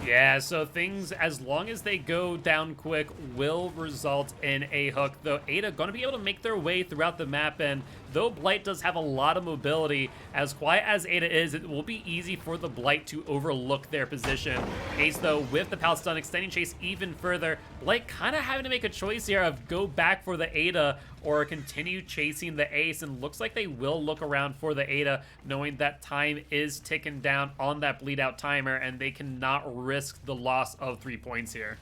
Yeah, so things, as long as they go down quick, will result in a hook, though Ada going to be able to make their way throughout the map, and though Blight does have a lot of mobility, as quiet as Ada is, it will be easy for the Blight to overlook their position. Ace, though, with the Pal Stun, extending chase even further. Blight kind of having to make a choice here of go back for the Ada or continue chasing the ace, and looks like they will look around for the Ada, knowing that time is ticking down on that bleed out timer, and they cannot risk the loss of 3 points here.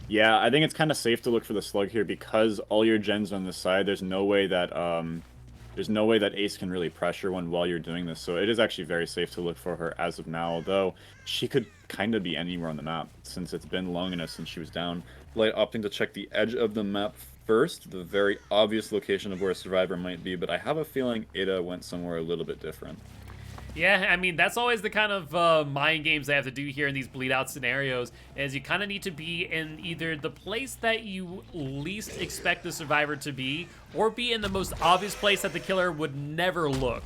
Yeah, I think it's kind of safe to look for the slug here because all your gens on this side. There's no way that Ace can really pressure one while you're doing this. So it is actually very safe to look for her as of now. Although she could kind of be anywhere on the map since it's been long enough since she was down. Blight opting to check the edge of the map first, the very obvious location of where a survivor might be. But I have a feeling Ada went somewhere a little bit different. Yeah, I mean, that's always the kind of mind games they have to do here in these bleed out scenarios, is you kind of need to be in either the place that you least expect the survivor to be, or be in the most obvious place that the killer would never look.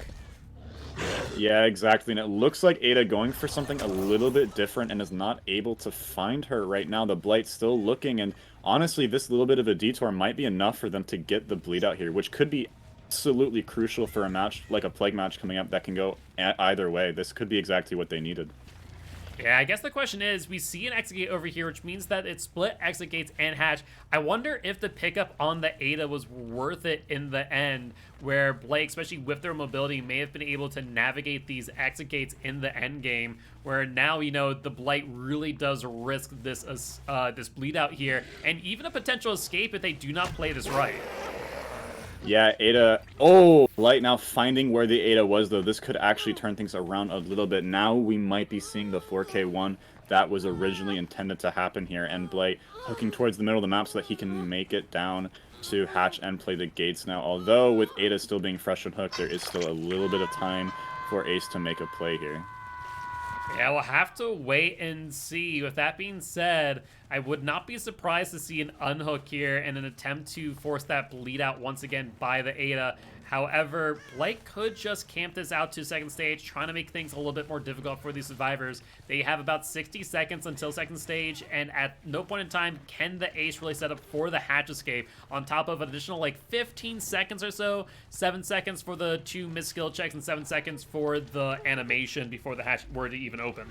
Yeah, exactly. And it looks like Ada going for something a little bit different and is not able to find her right now. The Blight's still looking, and honestly, this little bit of a detour might be enough for them to get the bleed out here, which could be absolutely crucial for a match like a plague match coming up that can go either way. This could be exactly what they needed. Yeah, I guess the question is, we see an exit gate over here, which means that it split exit gates and hatch. I wonder if the pickup on the Ada was worth it in the end, where Blake, especially with their mobility, may have been able to navigate these exit gates in the end game, where now, you know, the Blight really does risk this this bleed out here, and even a potential escape if they do not play this right. Yeah, Ada. Oh, Blight now finding where the Ada was, though. This could actually turn things around a little bit. Now we might be seeing the 4K1 that was originally intended to happen here. And Blight hooking towards the middle of the map so that he can make it down to hatch and play the gates now. Although with Ada still being fresh on hook, there is still a little bit of time for Ace to make a play here. Yeah, we'll have to wait and see. With that being said, I would not be surprised to see an unhook here in an attempt to force that bleed out once again by the Ada. However, Blake could just camp this out to second stage, trying to make things a little bit more difficult for these survivors. They have about 60 seconds until second stage, and at no point in time can the Ace really set up for the hatch escape, on top of an additional like 15 seconds or so, 7 seconds for the 2 missed skill checks and 7 seconds for the animation before the hatch were to even open.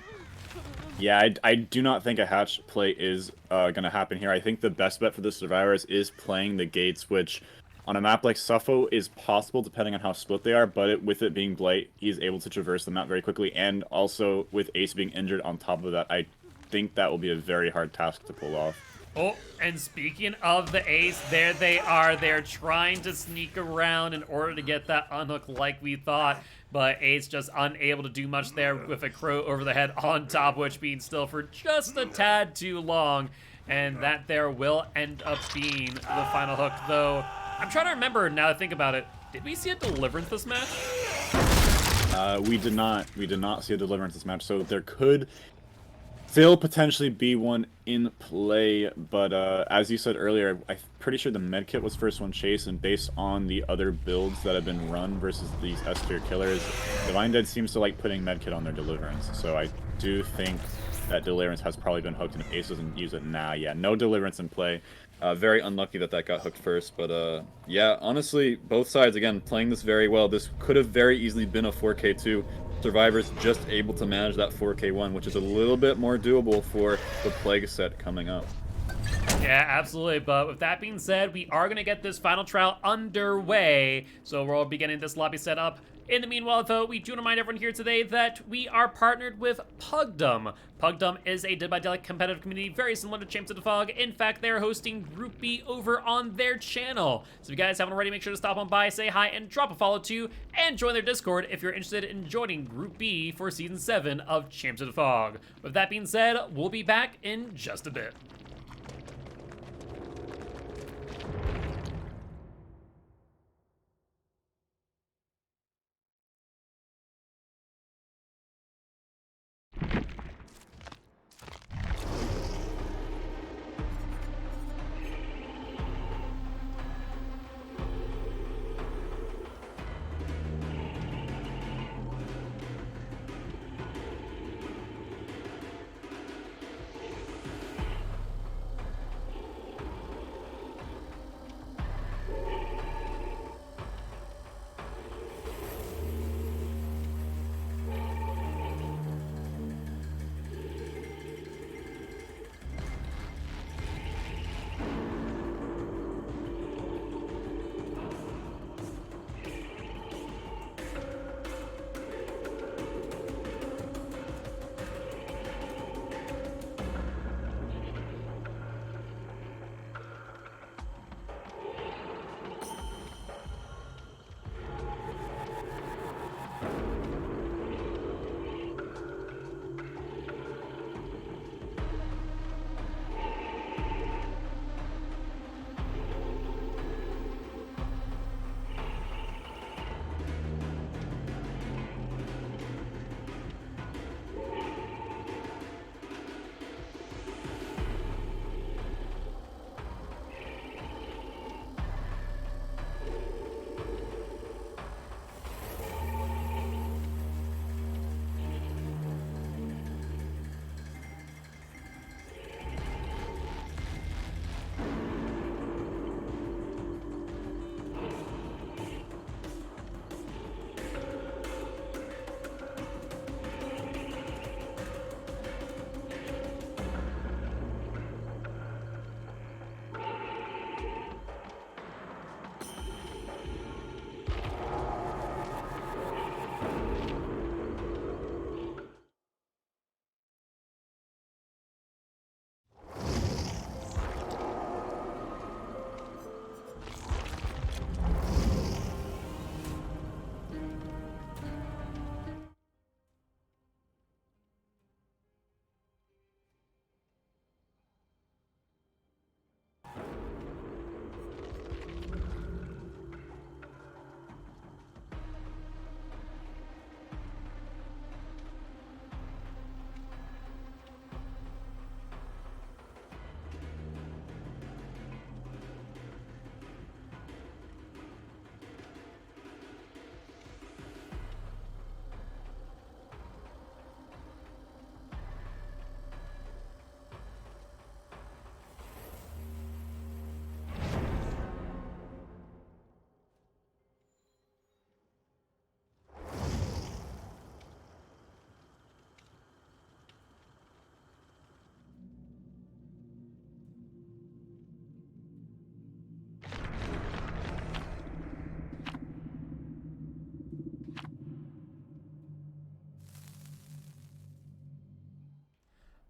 Yeah, I do not think a hatch play is going to happen here. I think the best bet for the survivors is playing the gates, which on a map like Suffo is possible depending on how split they are, but with it being Blight, he's able to traverse the map very quickly, and also with Ace being injured on top of that, I think that will be a very hard task to pull off. Oh, and speaking of the Ace, there they are. They're trying to sneak around in order to get that unhook like we thought, but Ace just unable to do much there with a crow over the head on top, which being still for just a tad too long, and that there will end up being the final hook, though. I'm trying to remember now that I think about it. Did we see a Deliverance this match? We did not. We did not see a Deliverance this match, so there could still potentially be one in play, but as you said earlier, I'm pretty sure the medkit was first one chased, and based on the other builds that have been run versus these S-tier killers, Divine Dead seems to like putting medkit on their Deliverance, so I do think that Deliverance has probably been hooked, and if Ace doesn't use it, yeah, no Deliverance in play. Very unlucky that got hooked first, but yeah, honestly, both sides, again, playing this very well. This could have very easily been a 4K2. Survivor's just able to manage that 4K1, which is a little bit more doable for the Plague set coming up. Yeah, absolutely. But with that being said, we are going to get this final trial underway. So we'll be getting this lobby set up. In the meanwhile, though, we do remind everyone here today that we are partnered with Pugdom. Pugdom is a Dead by Daylight competitive community very similar to Champs of the Fog. In fact, they're hosting Group B over on their channel. So if you guys haven't already, make sure to stop on by, say hi, and drop a follow too, and join their Discord if you're interested in joining Group B for Season 7 of Champs of the Fog. With that being said, we'll be back in just a bit.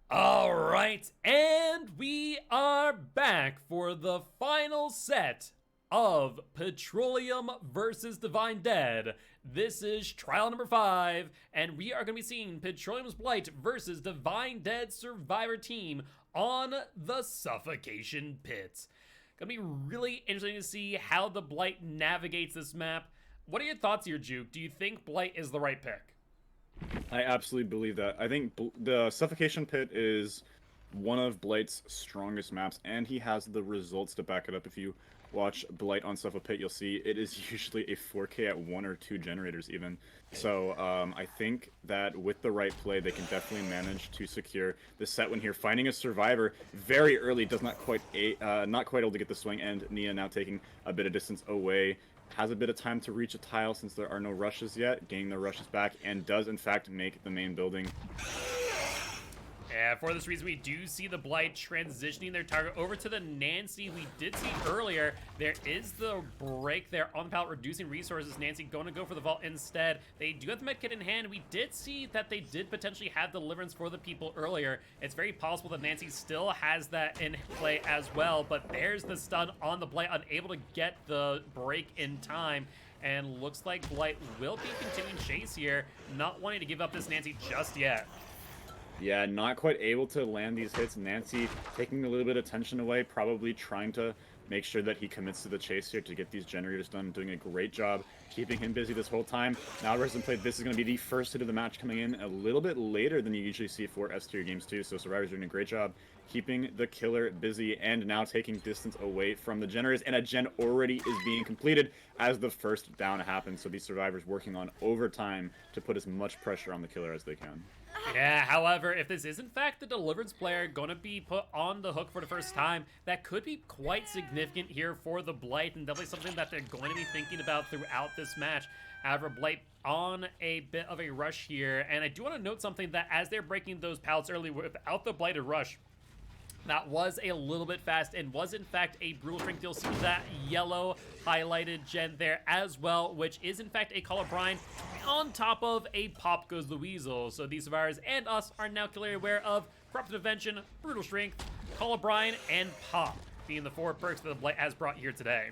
All right, and we are back for the final set of Petroleum versus Divine Dead. This is trial number 5, and we are going to be seeing Petroleum's Blight versus Divine Dead Survivor Team on the Suffocation Pit. Gonna be really interesting to see how the Blight navigates this map. What are your thoughts here, Juke? Do you think Blight is the right pick? I absolutely believe that. I think the Suffocation Pit is one of Blight's strongest maps, and he has the results to back it up. If you watch Blight on Suffa Pit, you'll see it is usually a 4K at 1 or 2 generators even. So I think that with the right play, they can definitely manage to secure the set win here. Finding a survivor very early, does not quite able to get the swing, and Nia now taking a bit of distance away has a bit of time to reach a tile since there are no rushes yet, gaining the rushes back, and does in fact make the main building. And for this reason, we do see the Blight transitioning their target over to the Nancy. We did see earlier, there is the break there on the pallet, reducing resources. Nancy going to go for the vault instead. They do have the medkit in hand. We did see that they did potentially have deliverance for the people earlier. It's very possible that Nancy still has that in play as well, but there's the stun on the Blight, unable to get the break in time. And looks like Blight will be continuing chase here, not wanting to give up this Nancy just yet. Yeah, not quite able to land these hits. Nancy taking a little bit of tension away, probably trying to make sure that he commits to the chase here to get these generators done. Doing a great job keeping him busy this whole time. Now Resident Play, this is going to be the first hit of the match, coming in a little bit later than you usually see for S-tier games too. So Survivor's doing a great job keeping the killer busy and now taking distance away from the generators. And a gen already is being completed as the first down happens. So these Survivors working on overtime to put as much pressure on the killer as they can. Yeah, however, if this is in fact the Deliverance player going to be put on the hook for the first time, that could be quite significant here for the Blight, and definitely something that they're going to be thinking about throughout this match. However, Blight on a bit of a rush here, and I do want to note something that as they're breaking those pallets early without the Blighted rush, that was a little bit fast and was in fact a brutal strength. You'll see that yellow highlighted gen there as well, which is in fact a Call of Brine on top of a Pop Goes the Weasel. So these Survivors and us are now clearly aware of Corrupted Invention, Brutal Strength, Call of Brine, and Pop being the 4 perks that the Blight has brought here today.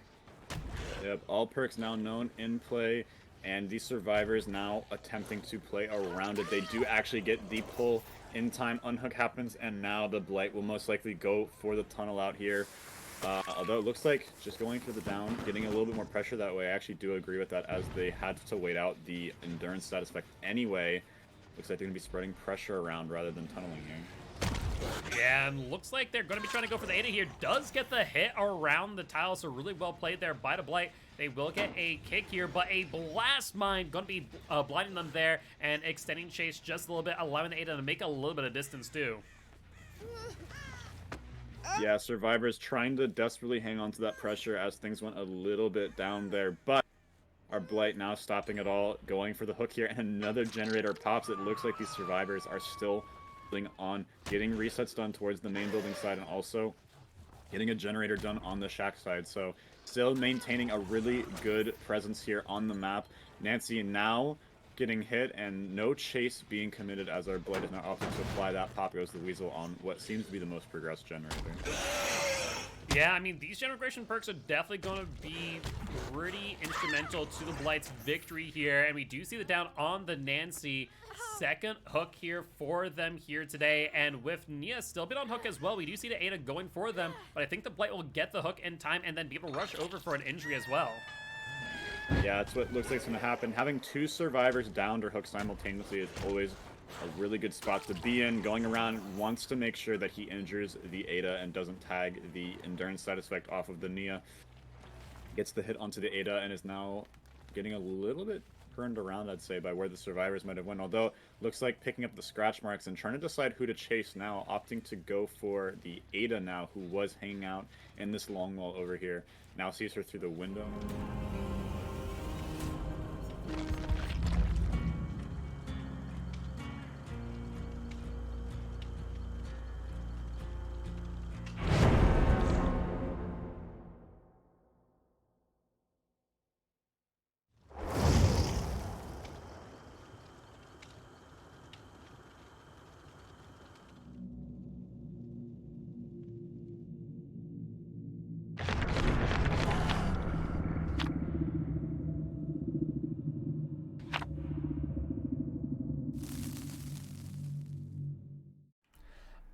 Yep, all perks now known in play, and these Survivors now attempting to play around it. They do actually get the pull in time. Unhook happens, and now the Blight will most likely go for the tunnel out here. Although it looks like just going for the down, getting a little bit more pressure that way. I actually do agree with that, as they had to wait out the endurance status effect anyway. Looks like they're going to be spreading pressure around rather than tunneling here. Yeah, and looks like they're going to be trying to go for the Ada here. Does get the hit around the tile, so really well played there by the Blight. They will get a kick here, but a Blast Mine going to be blinding them there and extending chase just a little bit, allowing the Ada to make a little bit of distance too. Yeah, Survivors trying to desperately hang on to that pressure as things went a little bit down there, but our Blight now stopping it all, going for the hook here, and another generator pops. It looks like these Survivors are still holding on, getting resets done towards the main building side, and also getting a generator done on the shack side. So still maintaining a really good presence here on the map. Nancy now getting hit, and no chase being committed as our Blight is now opting to apply that Pop Goes the Weasel on what seems to be the most progressed generator. Yeah, I mean, these generation perks are definitely going to be pretty instrumental to the Blight's victory here, and we do see the down on the Nancy. Second hook here for them here today, and with Nia still been on hook as well, we do see the Ada going for them, but I think the Blight will get the hook in time and then be able to rush over for an injury as well. Yeah, that's what looks like is going to happen. Having 2 Survivors downed or hooked simultaneously is always a really good spot to be in. Going around wants to make sure that he injures the Ada and doesn't tag the endurance status effect off of the Nia. Gets the hit onto the Ada and is now getting a little bit turned around, I'd say, by where the Survivors might have went. Although, looks like picking up the scratch marks and trying to decide who to chase now, opting to go for the Ada now, who was hanging out in this long wall over here. Now sees her through the window.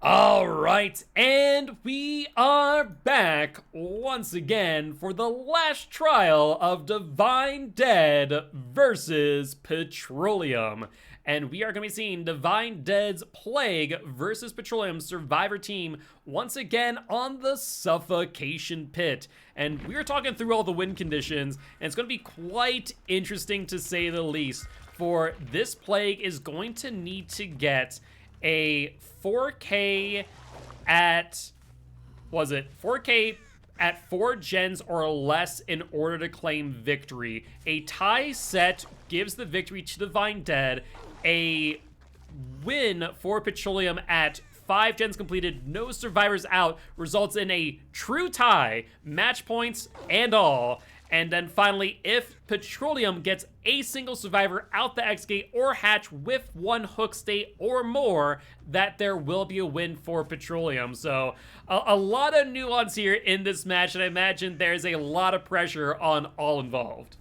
All right, and we are back once again for the last trial of Divine Dead versus Petroleum. And we are going to be seeing Divine Dead's Plague versus Petroleum Survivor team once again on the Suffocation Pit. And we are talking through all the win conditions, and it's going to be quite interesting to say the least, for this Plague is going to need to get a 4K at, was it 4K at 4 gens or less in order to claim victory. A tie set gives the victory to the Divine Dead. A win for Petroleum at 5 gens completed, no survivors out, results in a true tie, match points and all. And then finally, if Petroleum gets a single survivor out the X gate or hatch with 1 hook state or more, that there will be a win for Petroleum. So a lot of nuance here in this match, and I imagine there's a lot of pressure on all involved.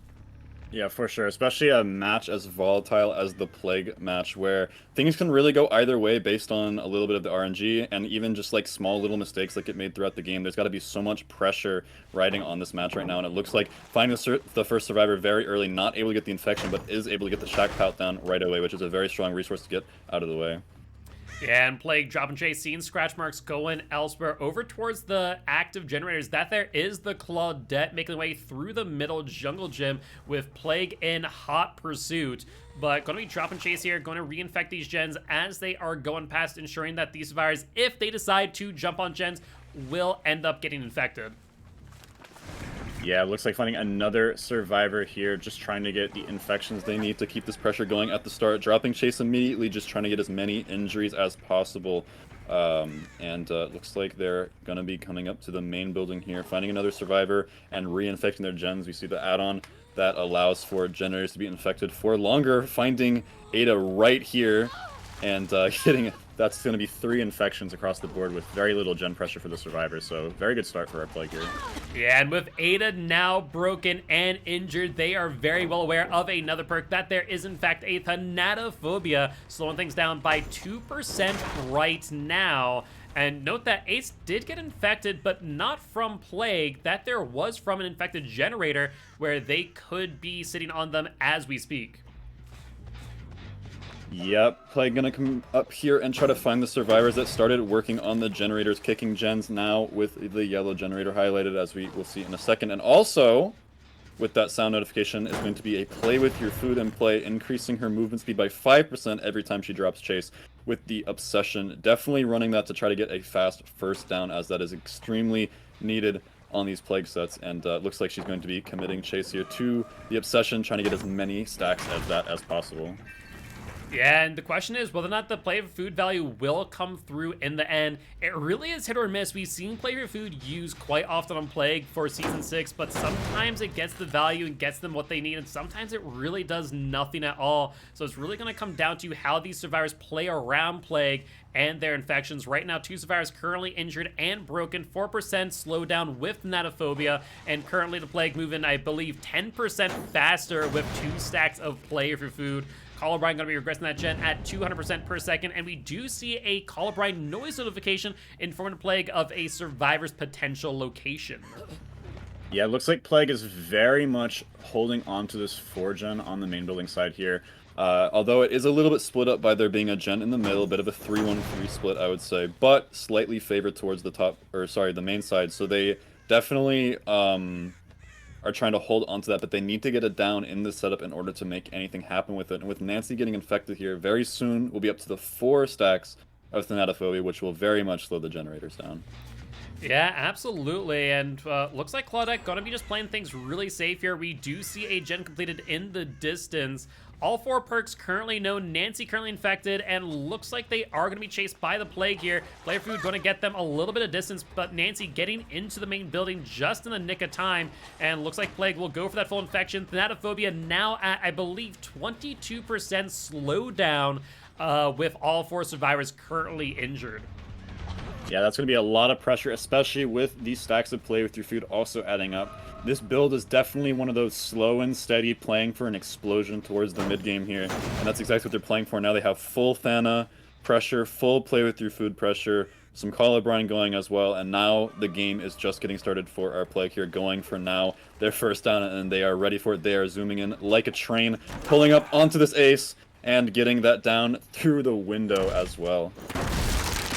Yeah, for sure. Especially a match as volatile as the Plague match, where things can really go either way based on a little bit of the RNG, and even just like small little mistakes that get made throughout the game. There's got to be so much pressure riding on this match right now, and it looks like finding the first survivor very early, not able to get the infection, but is able to get the shack pout down right away, which is a very strong resource to get out of the way. Yeah, and Plague, Drop and Chase, seeing scratch marks going elsewhere over towards the active generators. That there is the Claudette making their way through the middle jungle gym with Plague in hot pursuit. But going to be Drop and Chase here, going to reinfect these gens as they are going past, ensuring that these survivors, if they decide to jump on gens, will end up getting infected. Yeah, it looks like finding another survivor here, just trying to get the infections they need to keep this pressure going at the start. Dropping Chase immediately, just trying to get as many injuries as possible. Looks like they're going to be coming up to the main building here, finding another survivor and reinfecting their gens. We see the add-on that allows for generators to be infected for longer, finding Ada right here and getting... That's going to be 3 infections across the board with very little gen pressure for the survivors, so very good start for our Plague here. Yeah, and with Ada now broken and injured, they are very well aware of another perk, that there is in fact a Thanatophobia, slowing things down by 2% right now. And note that Ace did get infected, but not from Plague, that there was from an infected generator where they could be sitting on them as we speak. Yep, Plague gonna come up here and try to find the survivors that started working on the generators, kicking gens now with the yellow generator highlighted, as we will see in a second. And also, with that sound notification, is going to be a play with your food and play, increasing her movement speed by 5% every time she drops Chase with the Obsession. Definitely running that to try to get a fast first down, as that is extremely needed on these Plague sets. And looks like she's going to be committing Chase here to the Obsession, trying to get as many stacks of that as possible. Yeah, and the question is whether or not the play for food value will come through in the end. It really is hit or miss. We've seen play for food used quite often on Plague for Season 6, but sometimes it gets the value and gets them what they need, and sometimes it really does nothing at all. So it's really going to come down to how these survivors play around Plague and their infections. Right now, 2 survivors currently injured and broken, 4% slowdown with Thanatophobia, and currently the Plague moving, I believe, 10% faster with 2 stacks of play for food. Colubrine going to be regressing that gen at 200% per second, and we do see a Colubrine noise notification informing the Plague of a survivor's potential location. Yeah, it looks like Plague is very much holding on to this 4-gen on the main building side here. Although it is a little bit split up by there being a gen in the middle, a bit of a 3-1-3 split, I would say, but slightly favored towards the main side. So they definitely are trying to hold onto that, but they need to get it down in this setup in order to make anything happen with it. And with Nancy getting infected here, very soon we'll be up to the 4 stacks of Thanatophobia, which will very much slow the generators down. Yeah, absolutely, and looks like Claudette gonna be just playing things really safe here. We do see a gen completed in the distance. All 4 perks currently known, Nancy currently infected, and looks like they are gonna be chased by the Plague here. Player Food gonna get them a little bit of distance, but Nancy getting into the main building just in the nick of time, and looks like Plague will go for that full infection. Thanatophobia now at, I believe, 22% slowdown with all 4 survivors currently injured. Yeah, that's going to be a lot of pressure, especially with these stacks of play with your food also adding up. This build is definitely one of those slow and steady playing for an explosion towards the mid game here, and that's exactly what they're playing for now. They have full Thana pressure, full play with your food pressure, some Colubrine going as well, and now the game is just getting started for our Plague here, going for now their first down, and they are ready for it. They are zooming in like a train, pulling up onto this ace, and getting that down through the window as well.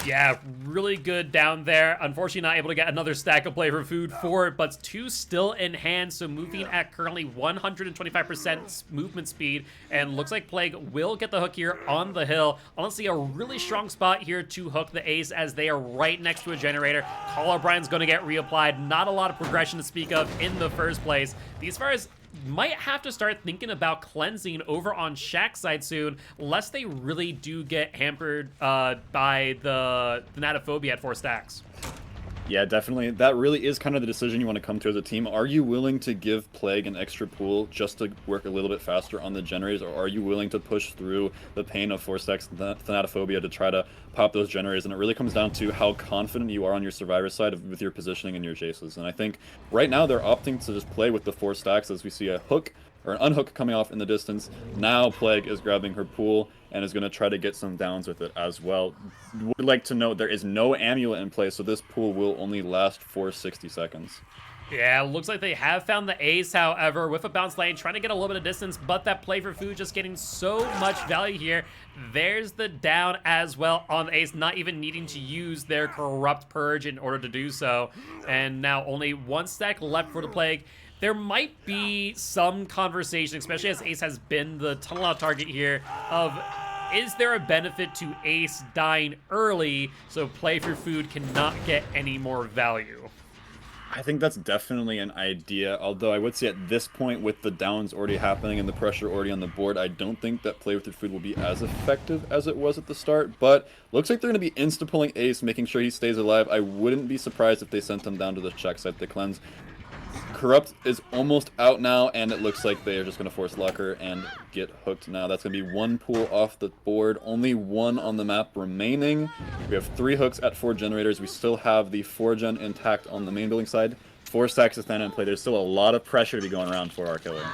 Yeah, really good down there. Unfortunately, not able to get another stack of flavor food for it, but 2 still in hand, so moving at currently 125% movement speed, and looks like Plague will get the hook here on the hill. Honestly, a really strong spot here to hook the ace as they are right next to a generator. Call O'Brien's going to get reapplied. Not a lot of progression to speak of in the first place. These fires might have to start thinking about cleansing over on Shack's side soon, lest they really do get hampered by the Thanatophobia at 4 stacks. Yeah, definitely. That really is kind of the decision you want to come to as a team. Are you willing to give Plague an extra pool just to work a little bit faster on the generators, or are you willing to push through the pain of 4 stacks Thanatophobia to try to pop those generators? And it really comes down to how confident you are on your survivor side with your positioning and your chases. And I think right now they're opting to just play with the 4 stacks as we see a hook or an unhook coming off in the distance. Now Plague is grabbing her pool and is going to try to get some downs with it as well. Would like to note there is no amulet in place, so this pool will only last for 60 seconds. Yeah, looks like they have found the ace, however, with a bounce lane, trying to get a little bit of distance, but that play for food just getting so much value here. There's the down as well on the ace, not even needing to use their corrupt purge in order to do so. And now only 1 stack left for the Plague. There might be some conversation, especially as Ace has been the tunnel out target here, of is there a benefit to Ace dying early so play for food cannot get any more value? I think that's definitely an idea, although I would say at this point, with the downs already happening and the pressure already on the board, I don't think that play with your food will be as effective as it was at the start, but looks like they're going to be insta-pulling Ace, making sure he stays alive. I wouldn't be surprised if they sent him down to the check site to cleanse. Corrupt is almost out now, and it looks like they are just going to force locker and get hooked now. That's going to be 1 pool off the board, only 1 on the map remaining. We have 3 hooks at 4 generators. We still have the 4 gen intact on the main building side. 4 stacks of Thana in play. There's still a lot of pressure to be going around for our killer.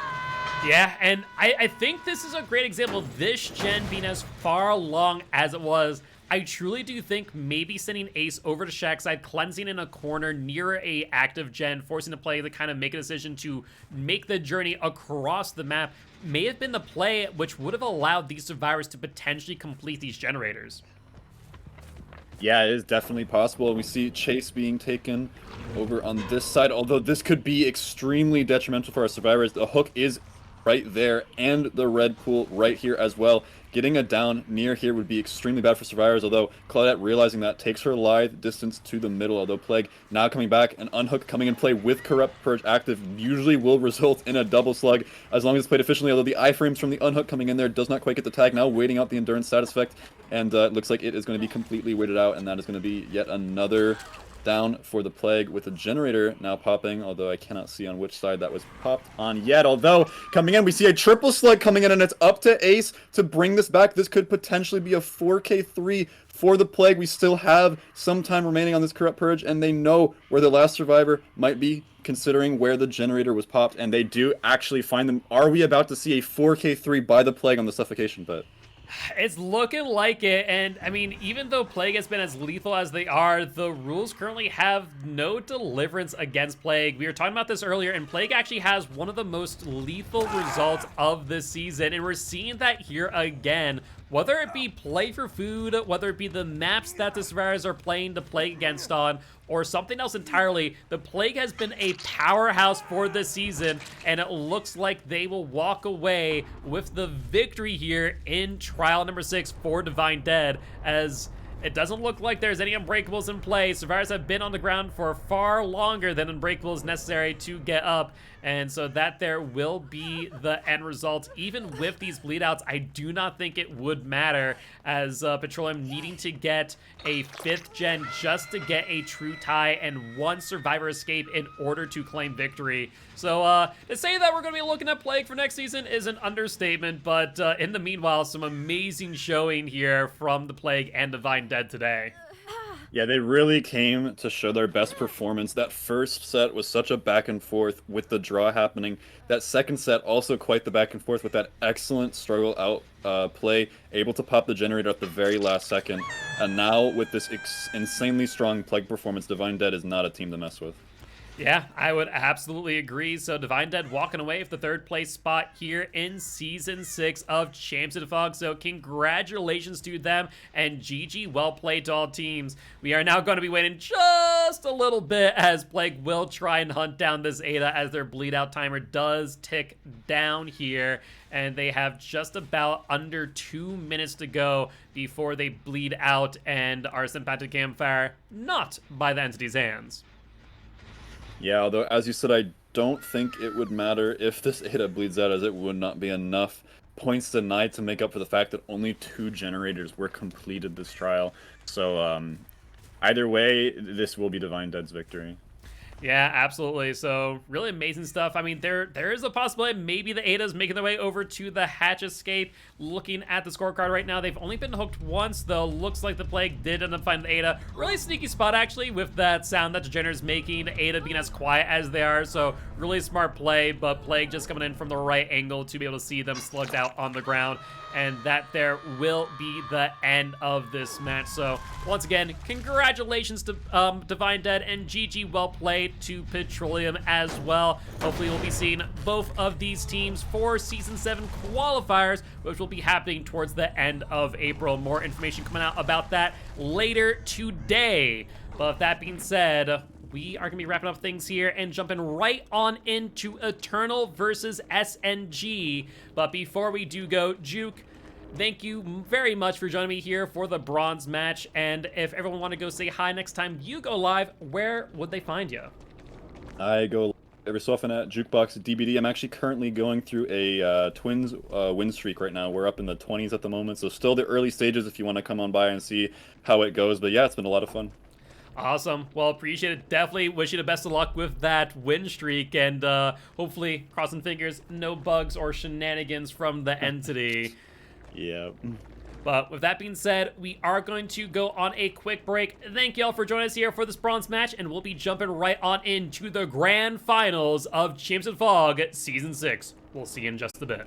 Yeah, and I think this is a great example of this gen being as far along as it was. I truly do think maybe sending Ace over to Shack side, cleansing in a corner near a active gen, forcing the play to kind of make a decision to make the journey across the map may have been the play which would have allowed these survivors to potentially complete these generators. Yeah, it is definitely possible. We see Chase being taken over on this side, although this could be extremely detrimental for our survivors. The hook is right there, and the red pool right here as well. Getting a down near here would be extremely bad for survivors, although Claudette, realizing that, takes her lithe distance to the middle, although Plague now coming back, and Unhook coming in play with Corrupt Purge active usually will result in a double slug as long as it's played efficiently, although the iframes from the Unhook coming in there does not quite get the tag, now waiting out the Endurance status effect, and it looks like it is going to be completely waited out, and that is going to be yet another down for the Plague, with a generator now popping, although I cannot see on which side that was popped on yet. Although, coming in, we see a triple slug coming in, and it's up to Ace to bring this back. This could potentially be a 4K3 for the Plague. We still have some time remaining on this Corrupt Purge, and they know where the last survivor might be, considering where the generator was popped, and they do actually find them. Are we about to see a 4K3 by the Plague on the Suffocation pit? It's looking like it, and I mean, even though Plague has been as lethal as they are, the rules currently have no deliverance against Plague. We were talking about this earlier, and Plague actually has one of the most lethal results of this season, and we're seeing that here again. Whether it be play for food, whether it be the maps that the survivors are playing to play against on, or something else entirely, the Plague has been a powerhouse for this season, and it looks like they will walk away with the victory here in trial number 6 for Divine Dead, as it doesn't look like there's any Unbreakables in play. Survivors have been on the ground for far longer than Unbreakable is necessary to get up, and so that there will be the end result. Even with these bleedouts, I do not think it would matter, as Petroleum needing to get a 5th gen just to get a true tie and 1 survivor escape in order to claim victory. So to say that we're going to be looking at Plague for next season is an understatement, but in the meanwhile, some amazing showing here from the Plague and Divine Dead today. Yeah, they really came to show their best performance. That first set was such a back and forth with the draw happening. That second set also quite the back and forth with that excellent struggle out play, able to pop the generator at the very last second. And now with this insanely strong Plague performance, Divine Dead is not a team to mess with. Yeah, I would absolutely agree. So Divine Dead walking away with the third place spot here in Season 6 of Champs of the Fog. So congratulations to them, and GG, well played to all teams. We are now going to be waiting just a little bit as Plague will try and hunt down this Ada as their bleed out timer does tick down here. And they have just about under 2 minutes to go before they bleed out and are sent back to campfire, not by the entity's hands. Yeah, although, as you said, I don't think it would matter if this Ada bleeds out, as it would not be enough points denied to make up for the fact that only 2 generators were completed this trial. So, either way, this will be Divine Dead's victory. Yeah, absolutely. So really amazing stuff. I mean, there is a possibility maybe the Ada's making their way over to the hatch escape. Looking at the scorecard right now, they've only been hooked once, though. Looks like the Plague did end up finding the Ada. Really sneaky spot, actually, with that sound that Degenerate's making. Ada being as quiet as they are, so really smart play, but Plague just coming in from the right angle to be able to see them slugged out on the ground. And that there will be the end of this match. So once again, congratulations to Divine Dead, and GG, well played to Petroleum as well. Hopefully we'll be seeing both of these teams for Season 7 qualifiers, which will be happening towards the end of April. More information coming out about that later today. But with that being said, we are going to be wrapping up things here and jumping right on into Eternal versus SNG. But before we do go, Juke, thank you very much for joining me here for the bronze match. And if everyone want to go say hi next time you go live, where would they find you? I go every so often at Jukebox DBD. I'm actually currently going through a Twins win streak right now. We're up in the 20s at the moment, so still the early stages if you want to come on by and see how it goes. But yeah, it's been a lot of fun. Awesome. Well, appreciate it. Definitely wish you the best of luck with that win streak, and hopefully, crossing fingers, no bugs or shenanigans from the entity. Yeah. But with that being said, we are going to go on a quick break. Thank y'all for joining us here for this bronze match, and we'll be jumping right on into the grand finals of Champs of Fog Season 6. We'll see you in just a bit.